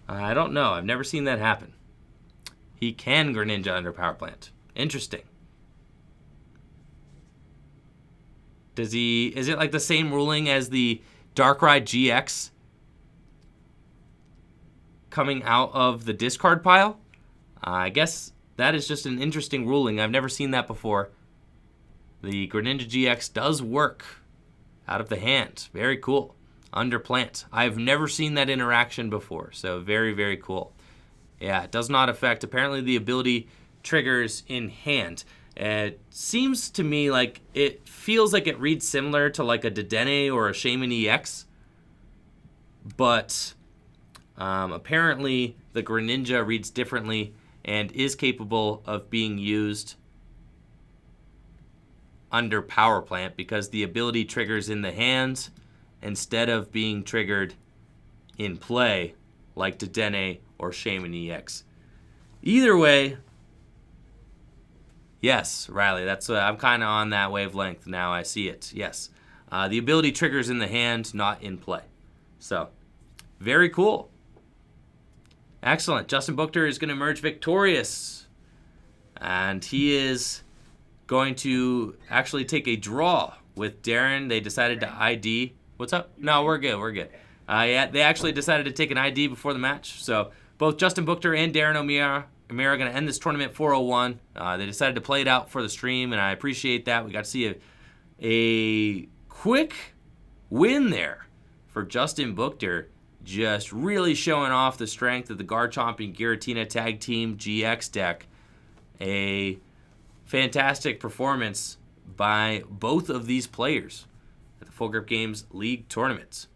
I don't know. I've never seen that happen. He can Greninja under Power Plant. Interesting. Does he... Is it like the same ruling as the Darkrai GX coming out of the discard pile? I guess that is just an interesting ruling. I've never seen that before. The Greninja GX does work out of the hand. Very cool. Under plant. I've never seen that interaction before, so very, very cool. Yeah, it does not affect. Apparently the ability triggers in hand. It seems to me like it feels like it reads similar to like a Dedenne or a Shaymin EX, but apparently the Greninja reads differently and is capable of being used under Power Plant because the ability triggers in the hands instead of being triggered in play like Dedenne or Shaymin EX. Either way, yes, Riley, that's I'm kind of on that wavelength now. I see it. Yes, the ability triggers in the hand, not in play. So, very cool. Excellent. Justin Buchter is going to emerge victorious, and he is going to actually take a draw with Darren. They decided to ID. What's up? No, we're good. We're good. Yeah, they actually decided to take an ID before the match. So both Justin Buchter and Darren O'Meara are going to end this tournament 4-0-1. They decided to play it out for the stream, and I appreciate that. We got to see a quick win there for Justin Buchter, just really showing off the strength of the Garchomp and Giratina Tag Team GX deck. A fantastic performance by both of these players at the Full Grip Games League tournaments.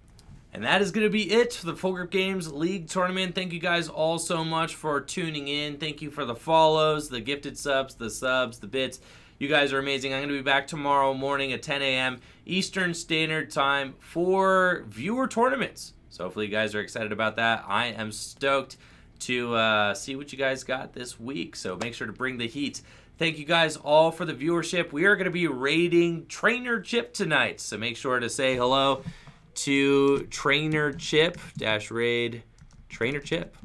And that is going to be it for the Full Grip Games League tournament. Thank you guys all so much for tuning in. Thank you for the follows, the gifted subs, the bits. You guys are amazing. I'm going to be back tomorrow morning at 10 a.m. Eastern Standard Time for viewer tournaments. So hopefully you guys are excited about that. I am stoked to see what you guys got this week. So make sure to bring the heat. Thank you guys all for the viewership. We are going to be raiding Trainer Chip tonight. So make sure to say hello to Trainer Chip, -raid Trainer Chip.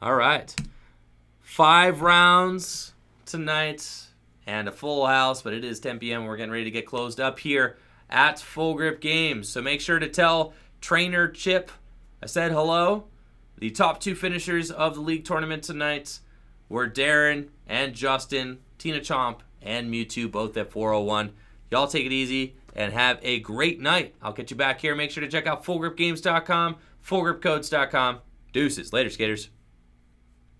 All right. 5 rounds tonight and a full house, but it is 10 p.m. We're getting ready to get closed up here at Full Grip Games. So make sure to tell Trainer Chip I said hello. The top 2 finishers of the league tournament tonight were Darren and Justin, Tina Chomp and Mewtwo, both at 401. Y'all take it easy and have a great night. I'll get you back here. Make sure to check out fullgripgames.com, fullgripcodes.com. Deuces. Later, skaters.